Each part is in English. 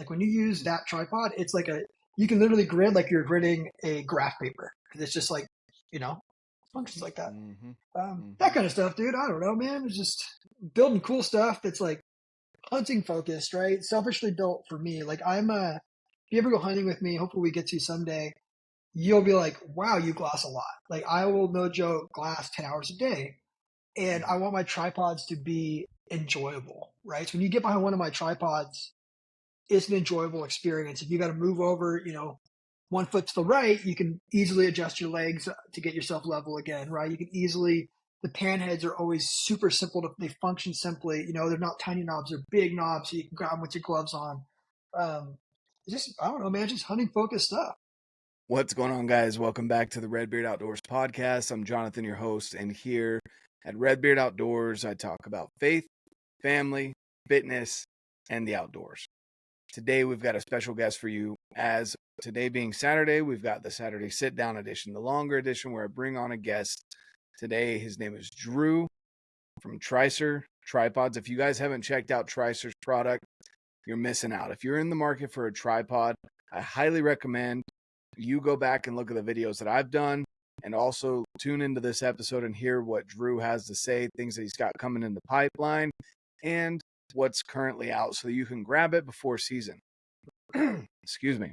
Like when you use that tripod, it's like you can literally grid like you're gridding a graph paper. It's just like, functions like that. That kind of stuff, dude. I don't know, man. It's just building cool stuff that's like hunting focused, right? Selfishly built for me. Like if you ever go hunting with me, hopefully we get to someday, you'll be like, wow, you glass a lot. Like I will, no joke, glass 10 hours a day. And I want my tripods to be enjoyable, right? So when you get behind one of my tripods, it's an enjoyable experience. If you got to move over, 1 foot to the right, you can easily adjust your legs to get yourself level again, right? You can easily, the pan heads are always super simple. They function simply. They're not tiny knobs, they're big knobs, so you can grab them with your gloves on. I don't know, man, just hunting focused stuff. What's going on, guys? Welcome back to the Redbeard Outdoors podcast. I'm Jonathan, your host, and here at Redbeard Outdoors, I talk about faith, family, fitness, and the outdoors. Today, we've got a special guest for you. As today being Saturday, we've got the Saturday sit-down edition, the longer edition where I bring on a guest. Today, his name is Drew from Tricer Tripods. If you guys haven't checked out Tricer's product, you're missing out. If you're in the market for a tripod, I highly recommend you go back and look at the videos that I've done, and also tune into this episode and hear what Drew has to say, things that he's got coming in the pipeline, and what's currently out so you can grab it before season. Excuse me.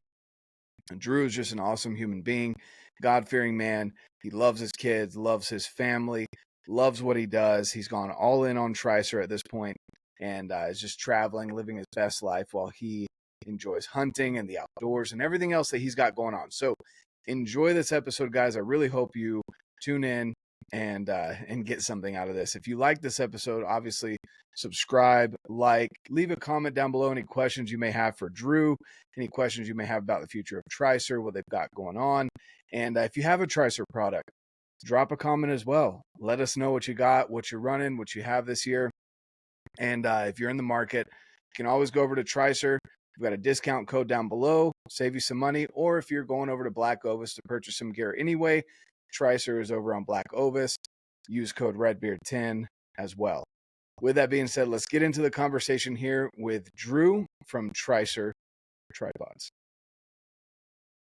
And Drew is just an awesome human being, God-fearing man. He loves his kids, loves his family, loves what he does. He's gone all in on Tricer at this point and is just traveling, living his best life while he enjoys hunting and the outdoors and everything else that he's got going on. So enjoy this episode, guys. I really hope you tune in and get something out of this. If you like this episode, obviously subscribe, like, leave a comment down below. Any questions you may have for Drew, any questions you may have about the future of Tricer, what they've got going on. And if you have a Tricer product, drop a comment as well. Let us know what you got, what you're running, what you have this year. And if you're in the market, you can always go over to Tricer. We've got a discount code down below, save you some money. Or if you're going over to BlackOvis to purchase some gear anyway, Tricer is over on BlackOvis. Use code Redbeard10 as well. With that being said, let's get into the conversation here with Drew from Tricer Tripods.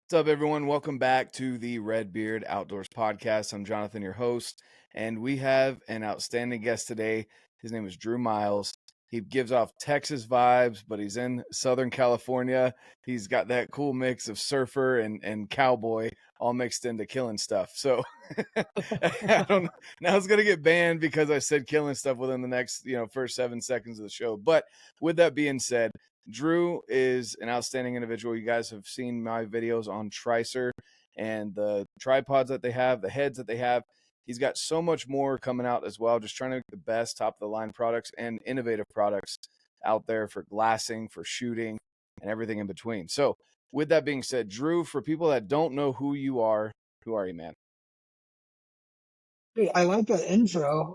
What's up, everyone? Welcome back to the Redbeard Outdoors podcast. I'm Jonathan, your host, and we have an outstanding guest today. His name is Drew Miles. He gives off Texas vibes, but he's in Southern California. He's got that cool mix of surfer and cowboy all mixed into killing stuff. So I don't know. Now it's going to get banned because I said killing stuff within the next, first 7 seconds of the show. But with that being said, Drew is an outstanding individual. You guys have seen my videos on Tricer and the tripods that they have, the heads that they have. He's got so much more coming out as well, just trying to make the best top-of-the-line products and innovative products out there for glassing, for shooting, and everything in between. So with that being said, Drew, for people that don't know who you are you, man? Dude, I like that intro.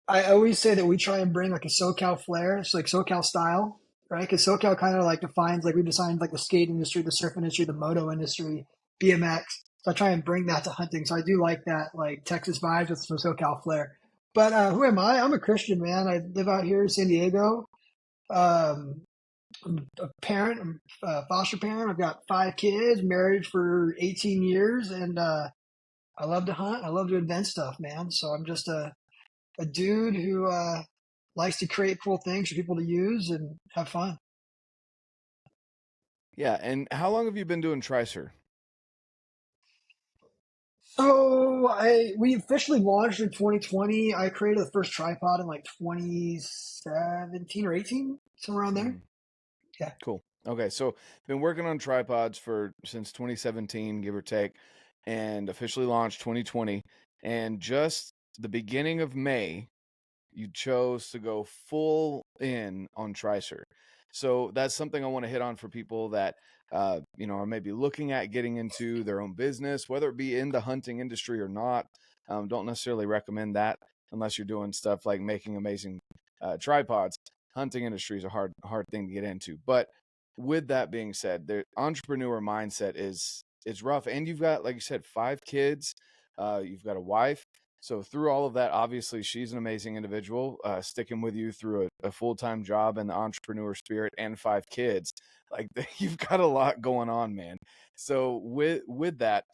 I always say that we try and bring like a SoCal flair. It's like SoCal style, right? Because SoCal kind of like defines, like we designed like the skate industry, the surf industry, the moto industry, BMX. So I try and bring that to hunting. So I do like that, like Texas vibes with some SoCal flair. But who am I? I'm a Christian, man. I live out here in San Diego. I'm a parent, I'm a foster parent. I've got 5 kids, married for 18 years, and I love to hunt. I love to invent stuff, man. So I'm just a dude who likes to create cool things for people to use and have fun. Yeah, and how long have you been doing Tricer? So we officially launched in 2020. I created the first tripod in like 2017 or 18, somewhere around there. Yeah. Cool. Okay, so been working on tripods since 2017, give or take, and officially launched 2020. And just the beginning of May, you chose to go full in on Tricer. So that's something I want to hit on for people that are maybe looking at getting into their own business, whether it be in the hunting industry or not. Don't necessarily recommend that unless you're doing stuff like making amazing tripods. Hunting industry is a hard thing to get into. But with that being said, the entrepreneur mindset is rough. And you've got, like you said, 5 kids. You've got a wife. So through all of that, obviously she's an amazing individual, sticking with you through a full-time job and the entrepreneur spirit and 5 kids. Like you've got a lot going on, man. So with that,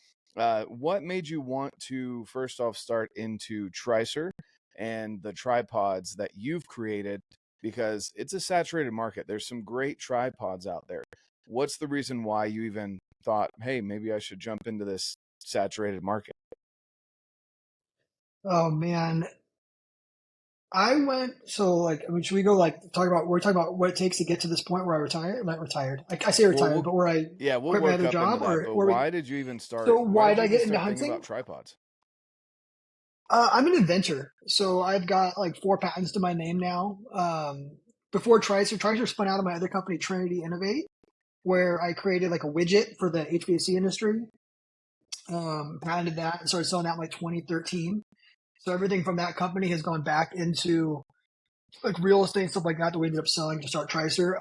what made you want to first off start into Tricer and the tripods that you've created? Because it's a saturated market. There's some great tripods out there. What's the reason why you even thought, hey, maybe I should jump into this saturated market? Oh man, should we go we're talking about what it takes to get to this point where I retire? Not retired. I say retired, but where I we'll quit my work other up into job, that. or But where we. why did you even start? So Why why did did you I even get into start thinking hunting? about tripods? I'm an inventor, so I've got like 4 patents to my name now. Before Tricer spun out of my other company, Trinity Innovate, where I created like a widget for the HVAC industry. Patented that and started selling that in like 2013. So everything from that company has gone back into like real estate and stuff like that we ended up selling to start Tricer.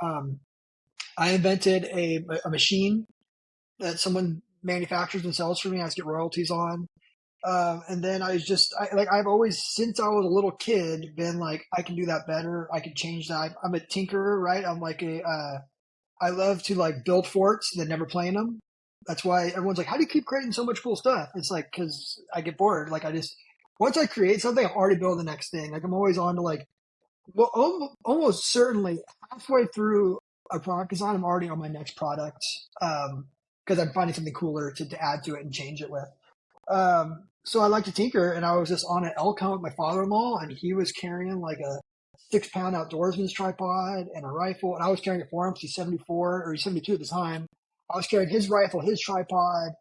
I invented a machine that someone manufactures and sells for me. I just get royalties on. And then I've always, since I was a little kid, been like, I can do that better. I can change that. I'm a tinkerer, right? I love to like build forts and then never play in them. That's why everyone's like, how do you keep creating so much cool stuff? It's like, cause I get bored. Once I create something, I'm already building the next thing. Like I'm always on to like, well, almost certainly halfway through a product design, I'm already on my next product. Cause I'm finding something cooler to add to it and change it with. So I like to tinker, and I was just on an elk hunt with my father-in-law, and he was carrying like a 6-pound outdoorsman's tripod and a rifle, and I was carrying it for him because he's 74 or he's 72 at the time. I was carrying his rifle, his tripod,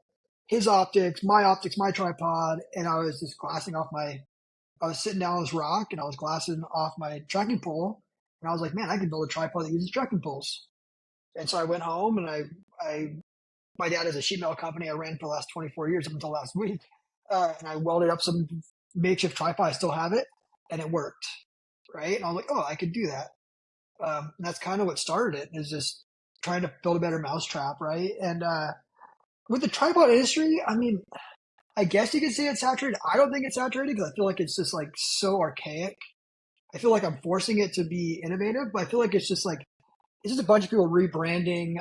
his optics, my tripod, and I was just glassing off I was sitting down on this rock and I was glassing off my trekking pole, and I was like, man, I can build a tripod that uses trekking poles. And so I went home and my dad has a sheet metal company I ran for the last 24 years up until last week. And I welded up some makeshift tripod. I still have it, and it worked. Right. And I was like, oh, I could do that. And that's kind of what started it, is just trying to build a better mousetrap. Right. And, with the tripod industry, I mean, I guess you could say it's saturated. I don't think it's saturated because I feel like it's just like so archaic. I feel like I'm forcing it to be innovative, but I feel like it's just a bunch of people rebranding,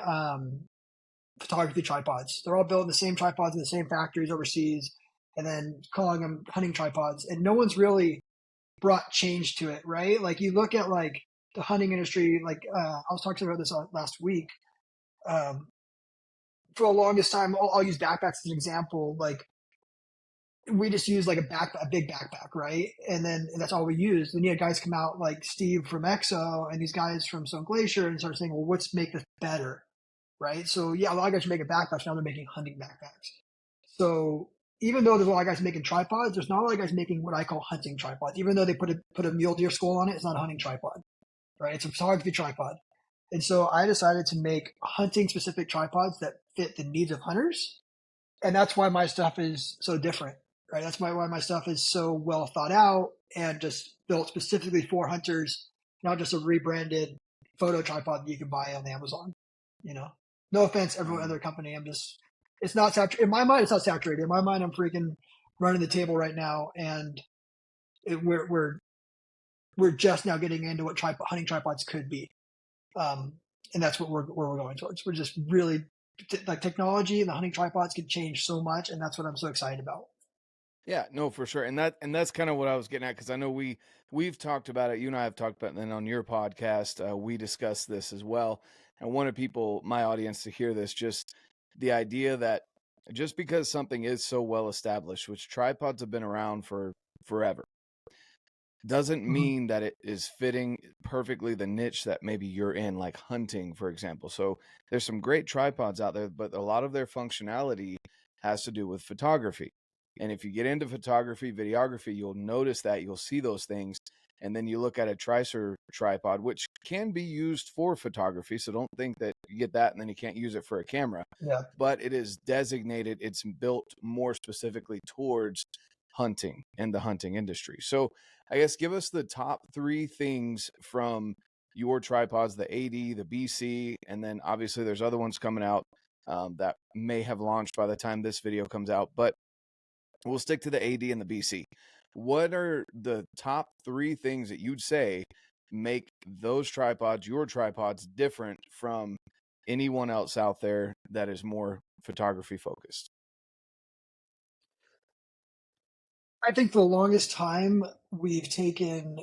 photography tripods. They're all built in the same tripods in the same factories overseas, and then calling them hunting tripods. And no one's really brought change to it, right? Like you look at like the hunting industry, I was talking about this last week. Um, for the longest time, I'll use backpacks as an example. Like we just use like a big backpack, right? And then that's all we use. Then you had guys come out like Steve from EXO and these guys from Stone Glacier and start saying, well, what's make this better? Right? So yeah, a lot of guys are making backpacks now. They're making hunting backpacks. So even though there's a lot of guys making tripods, there's not a lot of guys making what I call hunting tripods. Even though they put a mule deer skull on it, it's not a hunting tripod, right? It's a photography tripod. And so I decided to make hunting specific tripods that fit the needs of hunters. And that's why my stuff is so different, right? That's why my stuff is so well thought out and just built specifically for hunters, not just a rebranded photo tripod that you can buy on Amazon, you know? No offense, every other company. It's not saturated. In my mind, it's not saturated. In my mind, I'm freaking running the table right now, and we're just now getting into what hunting tripods could be, and that's what we're going towards. We're just really like technology and the hunting tripods can change so much, and that's what I'm so excited about. Yeah, no, for sure. And that's kind of what I was getting at, because I know we've talked about it. You and I have talked about it, and then on your podcast, we discussed this as well. I wanted my audience to hear this, just the idea that just because something is so well established, which tripods have been around for forever, doesn't mean that it is fitting perfectly the niche that maybe you're in, like hunting, for example. So there's some great tripods out there, but a lot of their functionality has to do with photography. And if you get into photography, videography, you'll notice that you'll see those things. And then you look at a Tricer tripod, which can be used for photography. So don't think that you get that and then you can't use it for a camera. Yeah. But it is designated, it's built more specifically towards hunting and the hunting industry. So I guess give us the top 3 things from your tripods, the AD, the BC, and then obviously there's other ones coming out that may have launched by the time this video comes out. But we'll stick to the AD and the BC. what are the top 3 things that you'd say make those tripods, your tripods, different from anyone else out there that is more photography focused? I think for the longest time, we've taken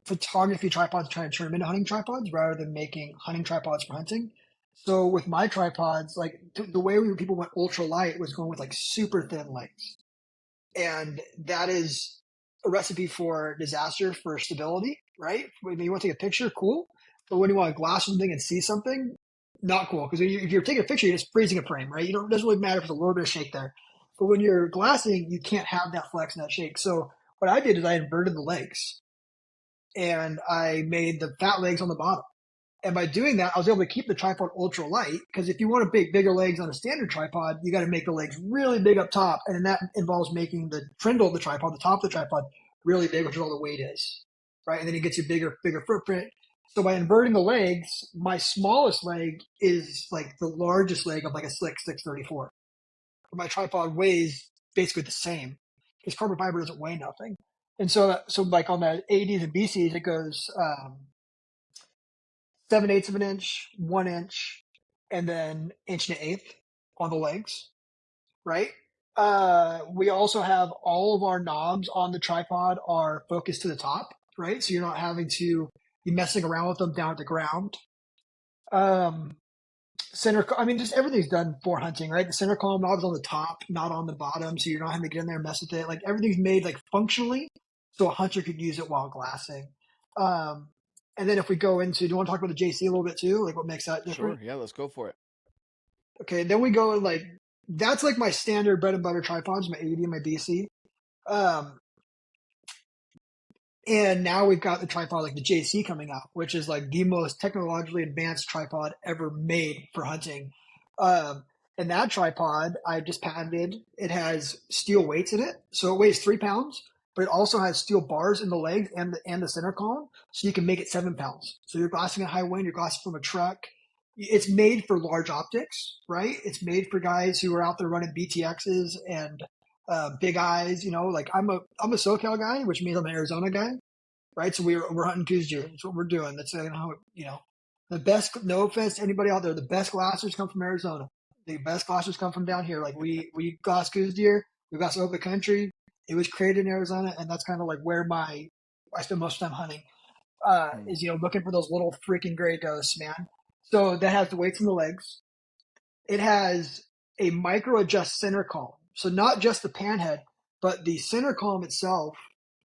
photography tripods and trying to turn them into hunting tripods rather than making hunting tripods for hunting. So with my tripods, like the way people went ultra light was going with like super thin legs. And that is a recipe for disaster for stability, right? When you want to take a picture, cool. But when you want to glass something and see something, not cool. Because if you're taking a picture, you're just freezing a frame, right? It doesn't really matter if there's a little bit of shake there. But when you're glassing, you can't have that flex and that shake. So what I did is I inverted the legs and I made the fat legs on the bottom. And by doing that, I was able to keep the tripod ultra light because if you want to make bigger legs on a standard tripod, you got to make the legs really big up top. And then that involves making the trindle of the tripod, the top of the tripod, really big, which is all the weight is, right? And then it gets you bigger footprint. So by inverting the legs, my smallest leg is like the largest leg of like a slick 634. My tripod weighs basically the same because carbon fiber doesn't weigh nothing. And so like on the ADs and BCs, it goes 7/8 of an inch, 1 inch, and then inch and an eighth on the legs, right? We also have all of our knobs on the tripod are focused to the top, right? So you're not having to be messing around with them down at the ground. Just everything's done for hunting, right? The center column knob is on the top, not on the bottom, so you're not having to get in there and mess with it. Like everything's made like functionally, so a hunter could use it while glassing. And then if we go into, do you want to talk about the JC a little bit too? Like what makes that different? Sure. Yeah, let's go for it. Okay, then we go like that's like my standard bread and butter tripods, my AD and my BC. And now we've got the tripod like the JC coming out, which is like the most technologically advanced tripod ever made for hunting. And that tripod I just patented. It has steel weights in it, so it weighs 3 pounds, but it also has steel bars in the legs and the center column, so you can make it 7 pounds. So you're glassing at high wind, you're glassing from a truck. It's made for large optics, right? It's made for guys who are out there running BTXs and big eyes. You know, like I'm a SoCal guy, which means I'm an Arizona guy, right? So we're hunting goose deer. That's what we're doing. That's how the best. No offense to anybody out there, the best glassers come from Arizona. The best glassers come from down here. Like we glass goose deer. We glass open country. It was created in Arizona, and that's kind of like where I spend most of the time hunting. Is looking for those little freaking gray ghosts, man. So that has the weights in the legs. It has a micro adjust center column. So not just the pan head, but the center column itself,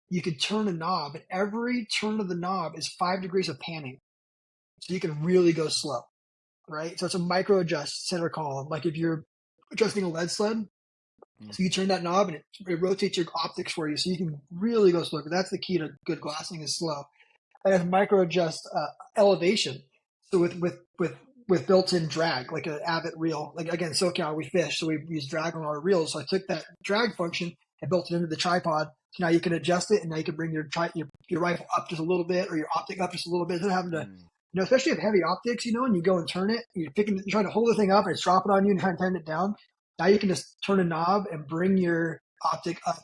you can turn a knob, and every turn of the knob is 5 degrees of panning. So you can really go slow, right? So it's a micro adjust center column. Like if you're adjusting a lead sled, so you turn that knob and it rotates your optics for you. So you can really go slow. That's the key to good glassing is slow. And it's micro adjust elevation. So with built-in drag, like an Avid reel. Like again, SoCal, we fish, so we use drag on our reels. So I took that drag function and built it into the tripod. So now you can adjust it, and now you can bring your rifle up just a little bit, or your optic up just a little bit, instead of having to, especially if heavy optics, and you go and turn it, you're trying to hold the thing up, and it's dropping on you, and trying to turn it down. Now you can just turn a knob and bring your optic up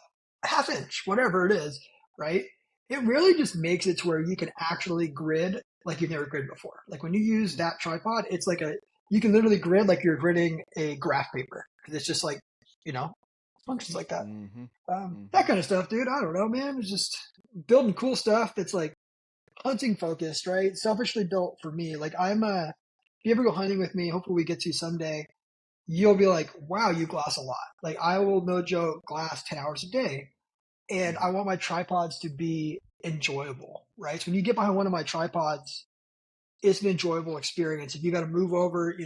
a half inch, whatever it is, right? It really just makes it to where you can actually grid like you've never grid before. Like when you use that tripod, it's like you can literally grid like you're gridding a graph paper. It's just like, functions like that. That kind of stuff, dude. I don't know, man. It's just building cool stuff that's like hunting focused, right? Selfishly built for me. Like if you ever go hunting with me, hopefully we get to someday, you'll be like, wow, you glass a lot. Like I will, no joke, glass 10 hours a day. And I want my tripods to be enjoyable, right? So when you get behind one of my tripods, it's an enjoyable experience. If you got to move over,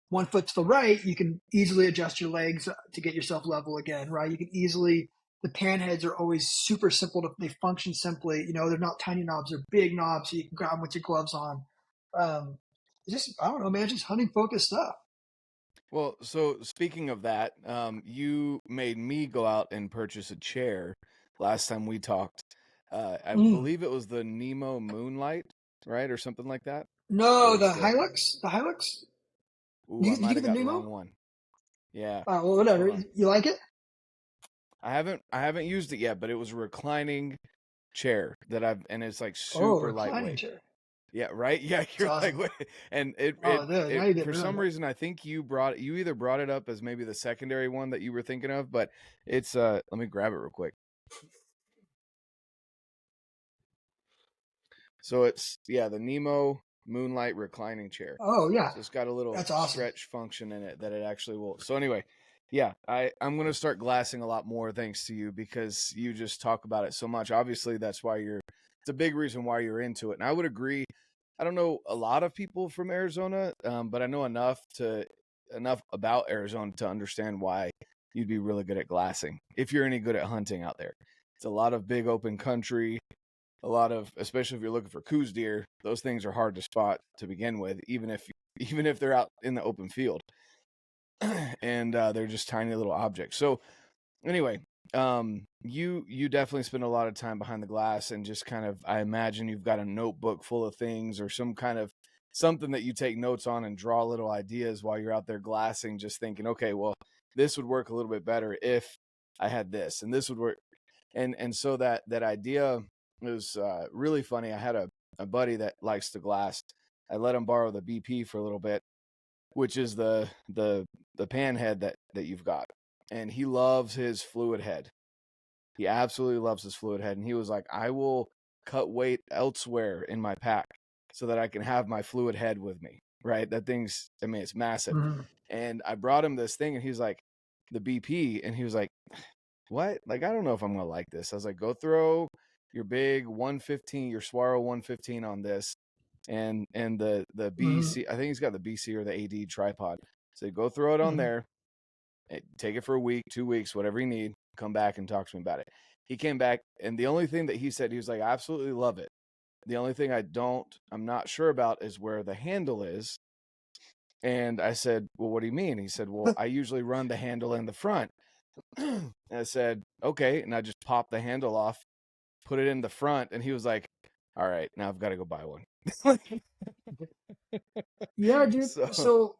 1 foot to the right, you can easily adjust your legs to get yourself level again, right? You can easily, the pan heads are always super simple. They function simply. They're not tiny knobs. They're big knobs, so you can grab them with your gloves on. It's just, I don't know, man, just hunting focused stuff. Well, so speaking of that, you made me go out and purchase a chair last time we talked. I believe it was the Nemo Moonlight, right, or something like that. No, the Hilux. The Hilux. Ooh, I might have got the wrong one. Yeah. Well, whatever. You like it? I haven't used it yet, but it was a reclining chair and it's like Oh, super reclining lightweight. chair. Yeah, right. Yeah, That's you're awesome. like, and Dude, now you're getting for me on some that. reason, I think you either brought it up as maybe the secondary one that you were thinking of, but it's let me grab it real quick. So it's the Nemo Moonlight reclining chair. Oh yeah, So it's got a little that's awesome. stretch function in it that it actually will. So anyway, yeah, I'm gonna start glassing a lot more thanks to you because you just talk about it so much. Obviously, that's why it's a big reason why you're into it. And I would agree. I don't know a lot of people from Arizona, but I know enough about Arizona to understand why you'd be really good at glassing if you're any good at hunting out there. It's a lot of big open country, a lot of, especially if you're looking for coos deer, those things are hard to spot to begin with, even if they're out in the open field, and they're just tiny little objects. So anyway, you definitely spend a lot of time behind the glass, and just kind of, I imagine you've got a notebook full of things or some kind of something that you take notes on and draw little ideas while you're out there glassing, just thinking, okay, well, this would work a little bit better if I had this, and this would work. And so that idea was really funny. I had a buddy that likes to glass. I let him borrow the BP for a little bit, which is the pan head that you've got, and he loves his fluid head. He absolutely loves his fluid head, and he was like, I will cut weight elsewhere in my pack so that I can have my fluid head with me. Right? That thing's, I mean, it's massive. Mm-hmm. And I brought him this thing, and he's like, the BP, and he was like, what? Like, I don't know if I'm gonna like this. I was like, go throw your big 115, your Swaro 115 on this, and the BC. I think he's got the BC or the AD tripod. So go throw it on there. Take it for a week, 2 weeks, whatever you need. Come back and talk to me about it. He came back, and the only thing that he said, he was like, I absolutely love it. The only thing I'm not sure about is where the handle is. And I said, well, what do you mean? He said, well, I usually run the handle in the front. And I said, okay. And I just popped the handle off, put it in the front. And he was like, all right, now I've got to go buy one. Yeah, dude. So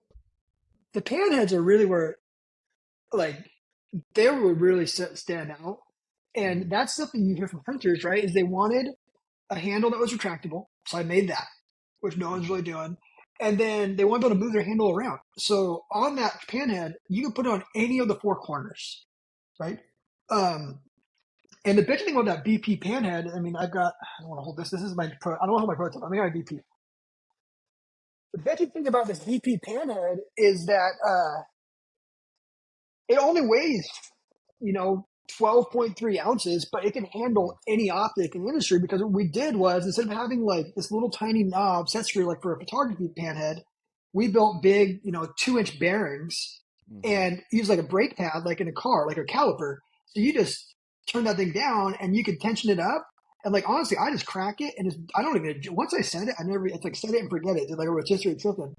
the panheads are really where, like, they would really stand out. And that's something you hear from hunters, right? Is they wanted a handle that was retractable. So I made that, which no one's really doing. And then they want to be able to move their handle around. So on that panhead, you can put it on any of the four corners, right? And the bitchy thing about that BP panhead, I mean, I don't want to hold this. This is I don't want to hold my prototype. I'm going to BP. The bitchy thing about this BP panhead is that it only weighs, 12.3 ounces, but it can handle any optic in the industry, because what we did was, instead of having like this little tiny knob set screw like for a photography panhead, we built big, 2-inch bearings and used like a brake pad, like in a car, like a caliper. So you just turn that thing down and you can tension it up. And like, honestly, I just crack it and I don't even, once I set it, it's like set it and forget it. It's like a rotisserie chicken.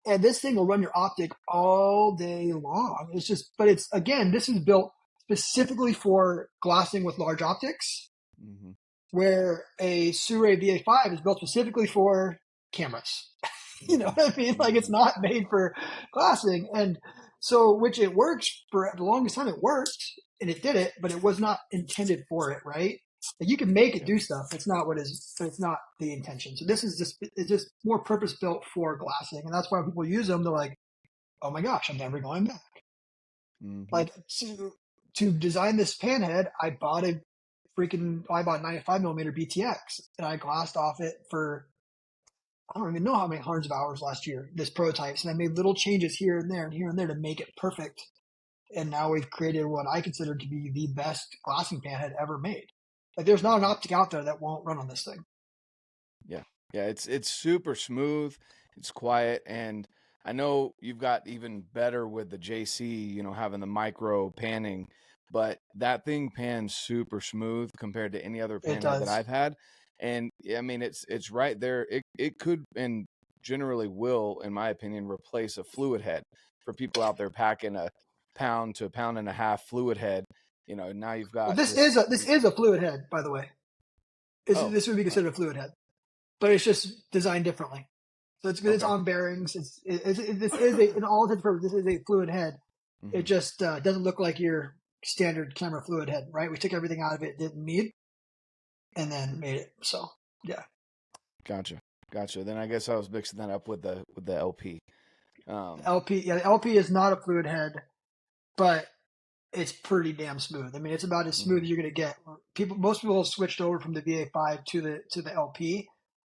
And this thing will run your optic all day long. It's just, but it's, again, this is built specifically for glassing with large optics, where a Sirui VA5 is built specifically for cameras. You know what I mean? Like, it's not made for glassing. And so, which it works for the longest time, it worked and it did it, but it was not intended for it, right? Like, you can make it do stuff. It's not it's not the intention. So this is it's just more purpose built for glassing. And that's why people use them. They're like, oh my gosh, I'm never going back. Like, to design this panhead, I bought 95 millimeter BTX, and I glassed off it for, I don't even know how many hundreds of hours last year, this prototypes. And I made little changes here and there and here and there to make it perfect. And now we've created what I consider to be the best glassing panhead ever made. Like, there's not an optic out there that won't run on this thing. Yeah. Yeah. It's super smooth. It's quiet. And I know you've got even better with the JC, having the micro panning, but that thing pans super smooth compared to any other panhead that I've had. And I mean, it's right there. It could, and generally will, in my opinion, replace a fluid head for people out there packing a pound to a pound and a half fluid head. Now you've got, this is a fluid head, by the way. This would be considered a fluid head, but it's just designed differently. So it's on bearings. This is in all intents and purposes, this is a fluid head. It just doesn't look like your standard camera fluid head, right? We took everything out of it, didn't need, and then made it. So yeah. Gotcha. Then I guess I was mixing that up with the LP. The LP is not a fluid head, but it's pretty damn smooth. I mean, it's about as smooth as you're gonna get. Most people have switched over from the VA5 to the LP,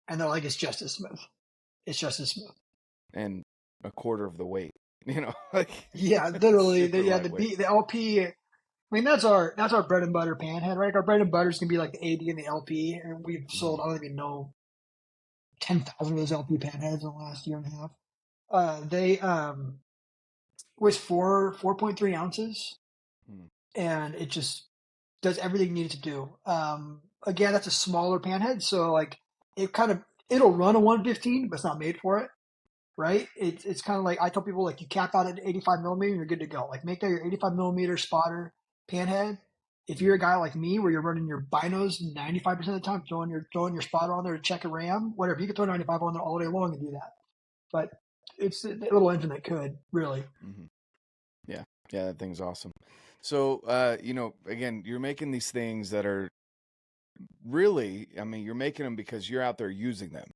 and they're like, it's just as smooth. It's just as smooth. And a quarter of the weight, like yeah, literally. The LP. I mean, that's our bread and butter pan head, right? Our bread and butter is gonna be like the AD and the LP, and we've sold I don't even know 10,000 of those LP pan heads in the last year and a half. They was 4.3 ounces, and it just does everything you need to do. Again, that's a smaller pan head, so like it'll run a 115, but it's not made for it, right? It's kind of like I tell people, like, you cap out at 85 millimeter, and you're good to go. Like, make that your 85 millimeter spotter pan head. If you're a guy like me, where you're running your binos 95% of the time, throwing your spotter on there to check a ram, whatever, you can throw 95 on there all day long and do that. But it's a little engine that could really. Yeah, that thing's awesome. So, again, you're making these things that are really, I mean, you're making them because you're out there using them.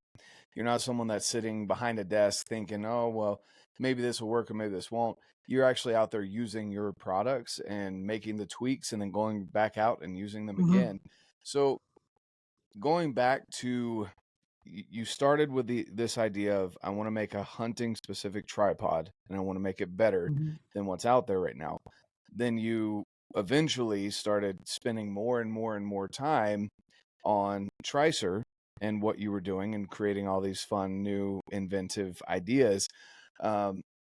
You're not someone that's sitting behind a desk thinking, oh, well, maybe this will work or maybe this won't. You're actually out there using your products and making the tweaks and then going back out and using them again. So going back to, you started with this idea of, I want to make a hunting specific tripod and I want to make it better than what's out there right now. Then you eventually started spending more and more and more time on Tricer and what you were doing and creating all these fun, new, inventive ideas.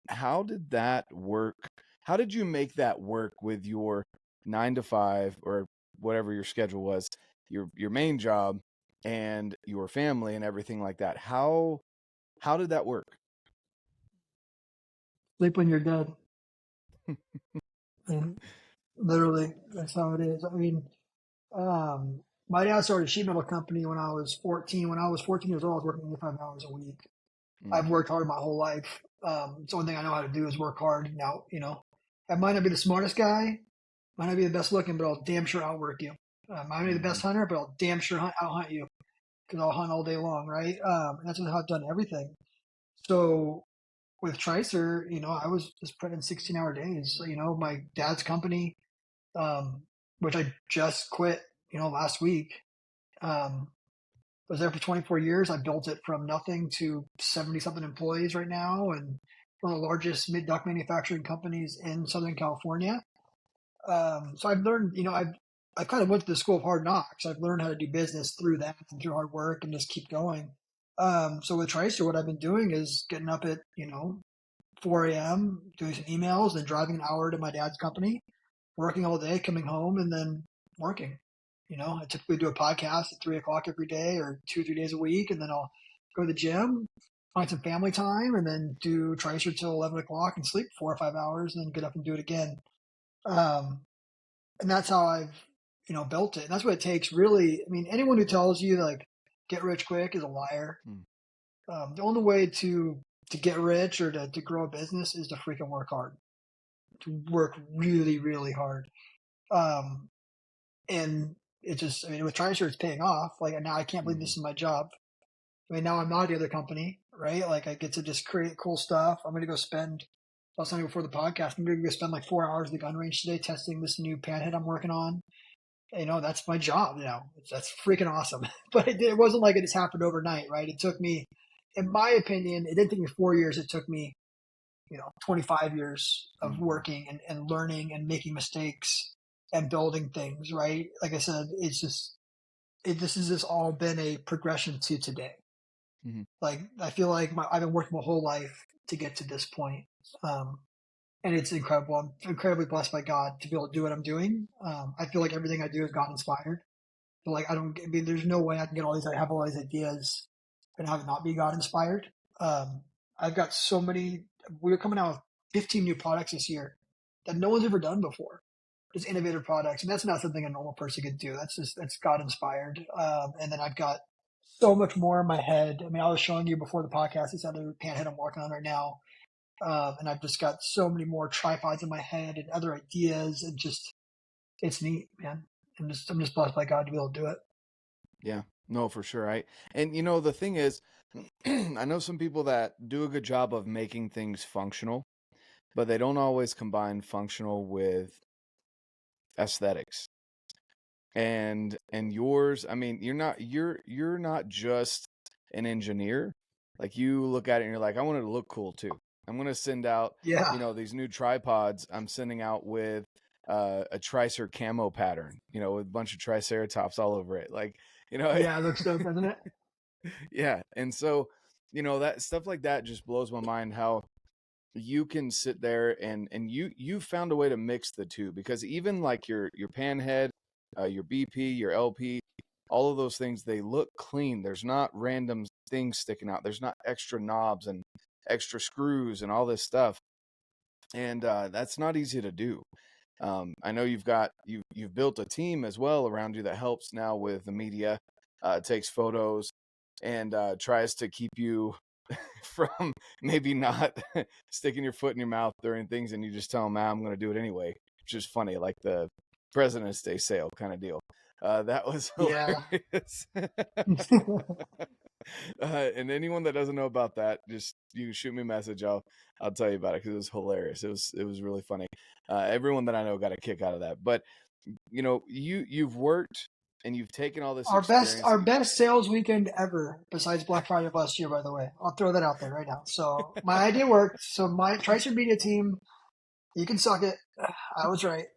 How did that work? How did you make that work with your 9 to 5 or whatever your schedule was, your main job and your family and everything like that? How did that work? Sleep when you're dead. And literally, that's how it is. I mean, my dad started a sheet metal company when I was 14. When I was 14 years old, I was working 85 hours a week. I've worked hard my whole life. It's the only thing I know how to do is work hard. Now, I might not be the smartest guy, might not be the best looking, but I'll damn sure outwork you. I might not be the best hunter, but I'll damn sure out-hunt you, because I'll hunt all day long, right? And that's how I've done everything. So with Tricer, I was just putting in 16-hour days. So, my dad's company, which I just quit, last week, was there for 24 years. I built it from nothing to 70 something employees right now, and one of the largest mid-duck manufacturing companies in Southern California. So I've learned, I kind of went to the school of hard knocks. I've learned how to do business through that and through hard work and just keep going. So with Tricer, what I've been doing is getting up at, 4 a.m., doing some emails, then driving an hour to my dad's company, working all day, coming home, and then working. I typically do a podcast at 3 o'clock every day or 2 or 3 days a week, and then I'll go to the gym, find some family time, and then do Tricer till 11 o'clock and sleep 4 or 5 hours, and then get up and do it again. And that's how I've, built it. And that's what it takes, really. I mean, anyone who tells you, like, get rich quick is a liar. The only way to get rich or to grow a business is to freaking work hard, to work really, really hard. And it just, with Tricer, it's paying off. Like, now I can't believe this is my job. I mean, now I'm not at the other company, right? Like, I get to just create cool stuff. I'm going to go spend, last night before the podcast, I'm going to go spend like 4 hours at the gun range today testing this new panhead I'm working on. That's my job now. That's freaking awesome. But it wasn't like it just happened overnight, right? It took me, in my opinion, it didn't take me 4 years. It took me, 25 years of working and learning and making mistakes and building things, right? Like I said, this has just all been a progression to today. Like, I feel like I've been working my whole life to get to this point. And it's incredible. I'm incredibly blessed by God to be able to do what I'm doing. I feel like everything I do is God inspired. But like, there's no way I can have all these ideas and have it not be God inspired. I've got so many, we're coming out with 15 new products this year that no one's ever done before. Just innovative products. And that's not something a normal person could do. That's God inspired. And then I've got so much more in my head. I mean, I was showing you before the podcast, this other panhead I'm working on right now. And I've just got so many more tripods in my head and other ideas, and just, it's neat, man. I'm just blessed by God to be able to do it. Yeah, no, for sure. And the thing is, I know some people that do a good job of making things functional, but they don't always combine functional with aesthetics. And yours, I mean, you're not just an engineer. Like, you look at it and you're like, I want it to look cool too. I'm going to send out, Yeah. these new tripods I'm sending out with a Tricer camo pattern, with a bunch of Triceratops all over it. Like, Yeah, it looks dope, doesn't it? yeah. And so, that stuff like that just blows my mind, how you can sit there and you found a way to mix the two, because even like your pan head, your BP, your LP, all of those things, they look clean. There's not random things sticking out. There's not extra knobs and extra screws and all this stuff. And that's not easy to do. I know you've built a team as well around you that helps now with the media, takes photos, and tries to keep you from maybe not sticking your foot in your mouth during things, and you just tell them, "Man, I'm going to do it anyway," which is funny, like the President's Day sale kind of deal. That was Yeah. hilarious. And anyone that doesn't know about that, just you shoot me a message. I'll tell you about it, because it was hilarious. It was really funny. Everyone that I know got a kick out of that. But you've worked and you've taken all this experience. Our best sales weekend ever, besides Black Friday of last year, by the way. I'll throw that out there right now. So my idea worked. So my Tricer Media team, you can suck it. I was right.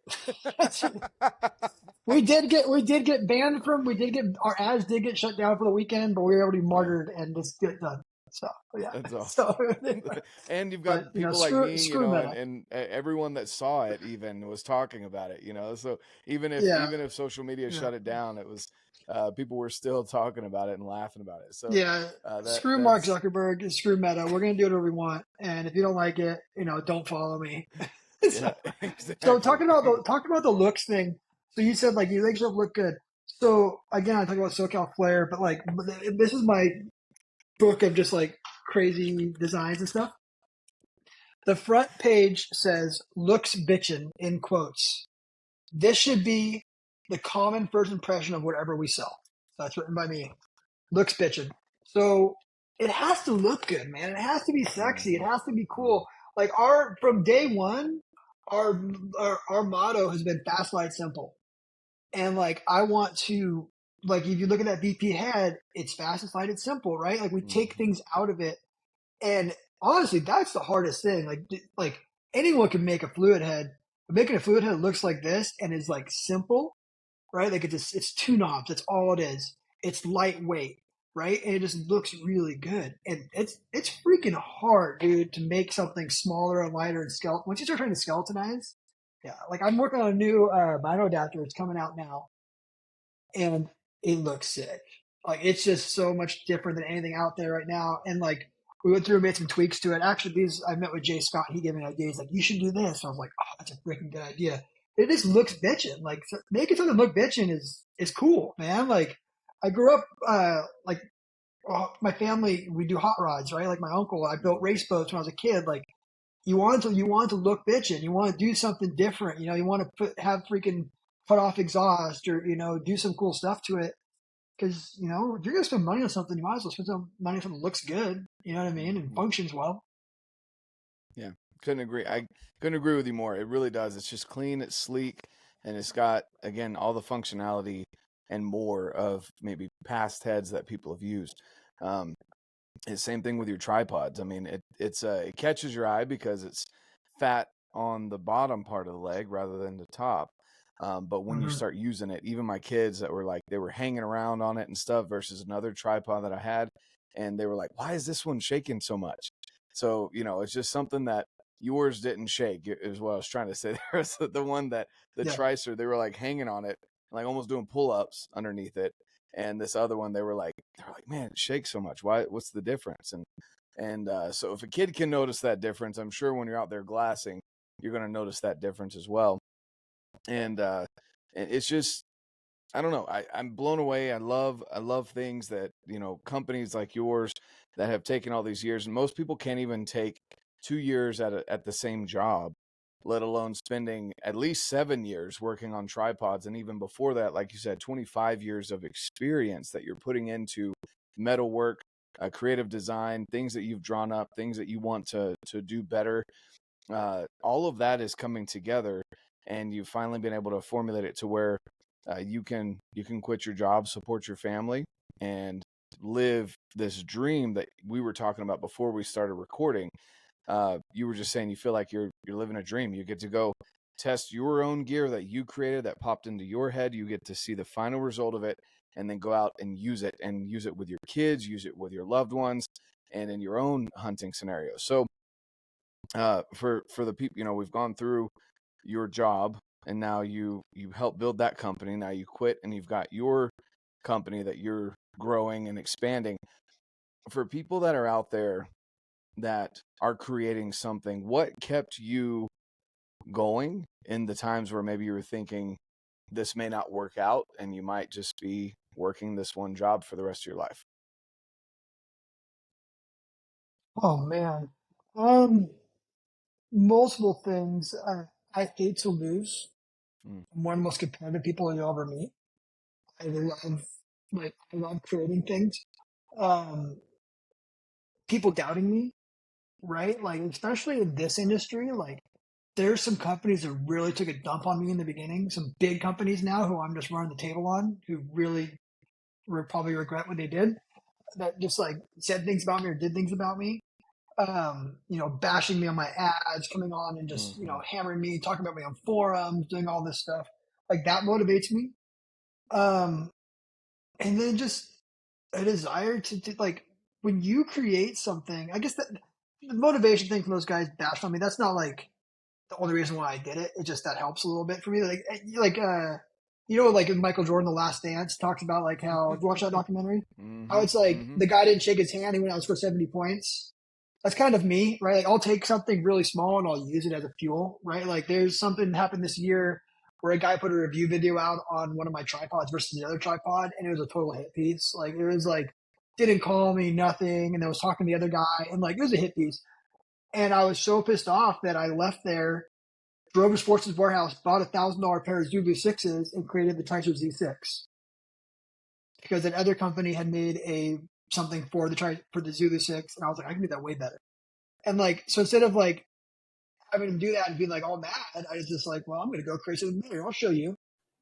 we did get banned from. Our ads did get shut down for the weekend, but we were able to be martyred and just get it done. So yeah, that's awesome. So, and you've got people like me, and everyone that saw it even was talking about it. So even if social media shut it down, it was people were still talking about it and laughing about it. So screw Mark Zuckerberg and screw Meta. We're gonna do whatever we want, and if you don't like it, don't follow me. Exactly. So talking about the looks thing. So you said like you think stuff look good. So again, I talk about SoCal Flair, but like this is my book of just like crazy designs and stuff. The front page says "looks bitchin" in quotes. This should be the common first impression of whatever we sell. That's written by me. Looks bitchin'. So it has to look good, man. It has to be sexy. It has to be cool. Like from day one, our motto has been fast, light, simple. And like I want to, like, if you look at that BP head, it's fast, it's light, it's simple, right? Like we take things out of it. And honestly, that's the hardest thing. Like anyone can make a fluid head, but making a fluid head that looks like this and is like simple, right? Like it's two knobs. That's all it is. It's lightweight, right? And it just looks really good. And it's freaking hard, dude, to make something smaller and lighter and skeleton. Once you start trying to skeletonize, yeah. Like I'm working on a new mono adapter. It's coming out now, and it looks sick. Like it's just so much different than anything out there right now. And like we went through and made some tweaks to it. Actually, I met with Jay Scott. He gave me an idea. He's like, "You should do this." And I was like, "Oh, that's a freaking good idea." It just looks bitchin'. Like making something look bitchin' is cool, man. Like I grew up my family, we do hot rods, right? Like my uncle, I built race boats when I was a kid. Like you want to look bitchin'. You want to do something different. You want to have freaking cut off exhaust or do some cool stuff to it. Because if you're gonna spend money on something, you might as well spend some money on something that looks good. You know what I mean, and functions well. Yeah, couldn't agree. I couldn't agree with you more. It really does. It's just clean, it's sleek, and it's got, again, all the functionality and more of maybe past heads that people have used. It's same thing with your tripods. I mean, it catches your eye because it's fat on the bottom part of the leg rather than the top. But when you start using it, even my kids that were like, they were hanging around on it and stuff versus another tripod that I had, and they were like, "Why is this one shaking so much?" So, it's just something that yours didn't shake, is what I was trying to say. There was the one that the Tricer, they were like hanging on it, like almost doing pull-ups underneath it. And this other one, they were like, "Man, it shakes so much. Why? What's the difference?" And so if a kid can notice that difference, I'm sure when you're out there glassing, you're going to notice that difference as well. And it's just, I don't know. I'm blown away. I love things that, companies like yours that have taken all these years, and most people can't even take 2 years at the same job let alone spending at least 7 years working on tripods. And even before that, like you said, 25 years of experience that you're putting into metalwork, creative design, things that you've drawn up, things that you want to do better. All of that is coming together, and you've finally been able to formulate it to where you can quit your job, support your family, and live this dream that we were talking about before we started recording. You were just saying you feel like you're living a dream. You get to go test your own gear that you created, that popped into your head. You get to see the final result of it, and then go out and use it with your kids, use it with your loved ones, and in your own hunting scenarios. So for the people, we've gone through your job, and now you help build that company. Now you quit, and you've got your company that you're growing and expanding. For people that are out there that are creating something, what kept you going in the times where maybe you were thinking this may not work out and you might just be working this one job for the rest of your life? Oh man. Multiple things. I hate to lose. I'm one of the most competitive people you'll ever meet. I love creating things. People doubting me, right? Like, especially in this industry, like there's some companies that really took a dump on me in the beginning. Some big companies now who I'm just running the table on, who really probably regret what they did. That just like said things about me or did things about me. Bashing me on my ads, coming on and just, hammering me, talking about me on forums, doing all this stuff. Like that motivates me. And then just a desire to like, when you create something, I guess that the motivation thing from those guys bashed on me, that's not like the only reason why I did it. It just, that helps a little bit for me. Like Michael Jordan, The Last Dance, talks about like how, did you watch that documentary? How it's like the guy didn't shake his hand, he went out and scored 70 points. That's kind of me, right? Like I'll take something really small and I'll use it as a fuel, right? Like there's something happened this year where a guy put a review video out on one of my tripods versus the other tripod, and it was a total hit piece. Like it was like, didn't call me, nothing, and I was talking to the other guy, and like it was a hit piece. And I was so pissed off that I left there, drove to Sports Warehouse, bought $1,000 pair of Zulu 6s, and created the Tricer Z6. Because an other company had made something for the Zulu 6, and I was like, I can do that way better. And like, so instead of like having him do that and being like all mad, I was just like, well, I'm going to go create something better. I'll show you.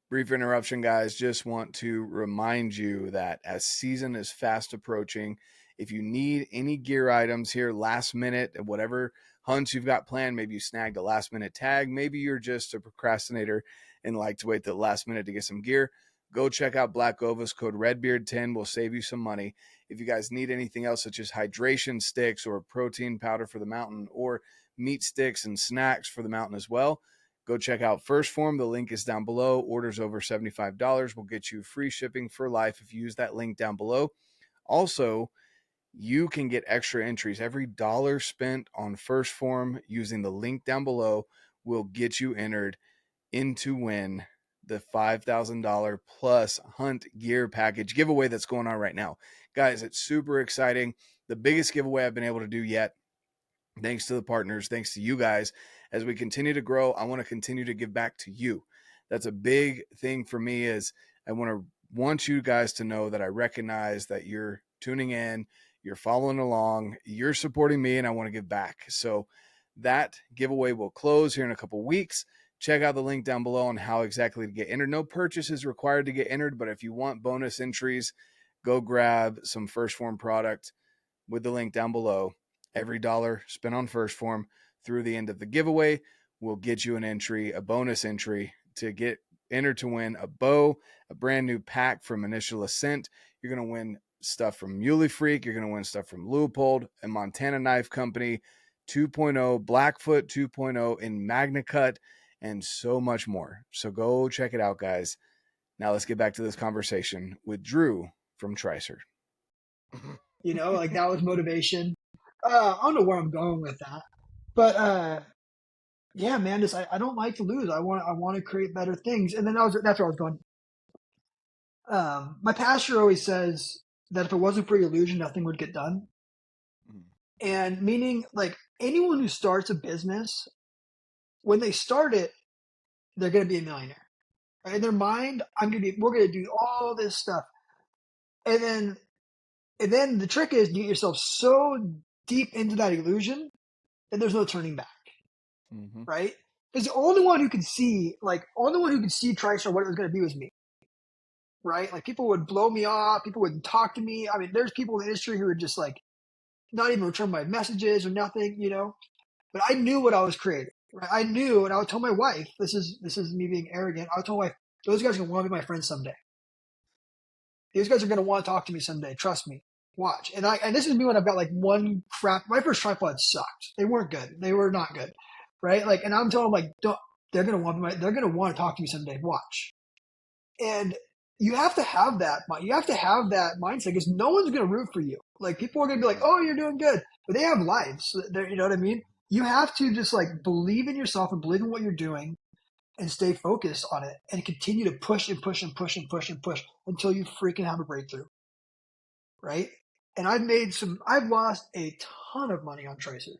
Brief interruption, guys. Just want to remind you that as season is fast approaching, if you need any gear items here last minute, whatever hunts you've got planned, maybe you snagged a last minute tag, maybe you're just a procrastinator and like to wait the last minute to get some gear, go check out BlackOvis. Code Redbeard10 will save you some money. If you guys need anything else, such as hydration sticks or protein powder for the mountain, or meat sticks and snacks for the mountain as well, go check out Phorm. The link is down below. Orders over $75 will get you free shipping for life if you use that link down below. Also, you can get extra entries. Every dollar spent on Phorm using the link down below will get you entered into win the $5,000 plus hunt gear package giveaway that's going on right now. Guys, it's super exciting. The biggest giveaway I've been able to do yet. Thanks to the partners, thanks to you guys. As we continue to grow, I want to continue to give back to you. That's a big thing for me, is I want you guys to know that I recognize that you're tuning in, you're following along, you're supporting me, and I want to give back. So that giveaway will close here in a couple weeks. Check out the link down below on how exactly to get entered. No purchase is required to get entered, but if you want bonus entries, go grab some Phorm product with the link down below. Every dollar spent on Phorm through the end of the giveaway will get you an entry, a bonus entry, to get entered to win a bow, a brand new pack from Initial Ascent. You're going to win stuff from Muley Freak. You're going to win stuff from Leupold, a Montana Knife Company 2.0, Blackfoot 2.0 in Magna Cut, and so much more. So go check it out, guys. Now let's get back to this conversation with Drew from Tricer. Like that was motivation. I don't know where I'm going with that, but yeah, man, I don't like to lose. I want to create better things, and then that's where I was going. My pastor always says that if it wasn't for illusion, nothing would get done. And meaning, like anyone who starts a business, when they start it, they're going to be a millionaire. Right? In their mind, we're going to do all this stuff. And then the trick is you get yourself so deep into that illusion that there's no turning back. Mm-hmm. Right? Because the only one who could see Tricer what it was going to be was me. Right? Like people would blow me off. People wouldn't talk to me. I mean, there's people in the industry who would just like not even return my messages or nothing, you know, but I knew what I was creating. Right? I knew, and I would tell my wife, this is me being arrogant. I would tell my wife, those guys are going to want to be my friends someday. These guys are going to want to talk to me someday. Trust me. Watch. And this is me when I've got like one crap. My first tripod sucked. They weren't good. They were not good. Right? Like, and I'm telling them like, they're going to want to talk to me someday. Watch. And you have to have that. You have to have that mindset because no one's going to root for you. Like people are going to be like, oh, you're doing good, but they have lives. You know what I mean? You have to just like believe in yourself and believe in what you're doing and stay focused on it and continue to push and push and push and push and push until you freaking have a breakthrough. Right? And I've lost a ton of money on Tricer.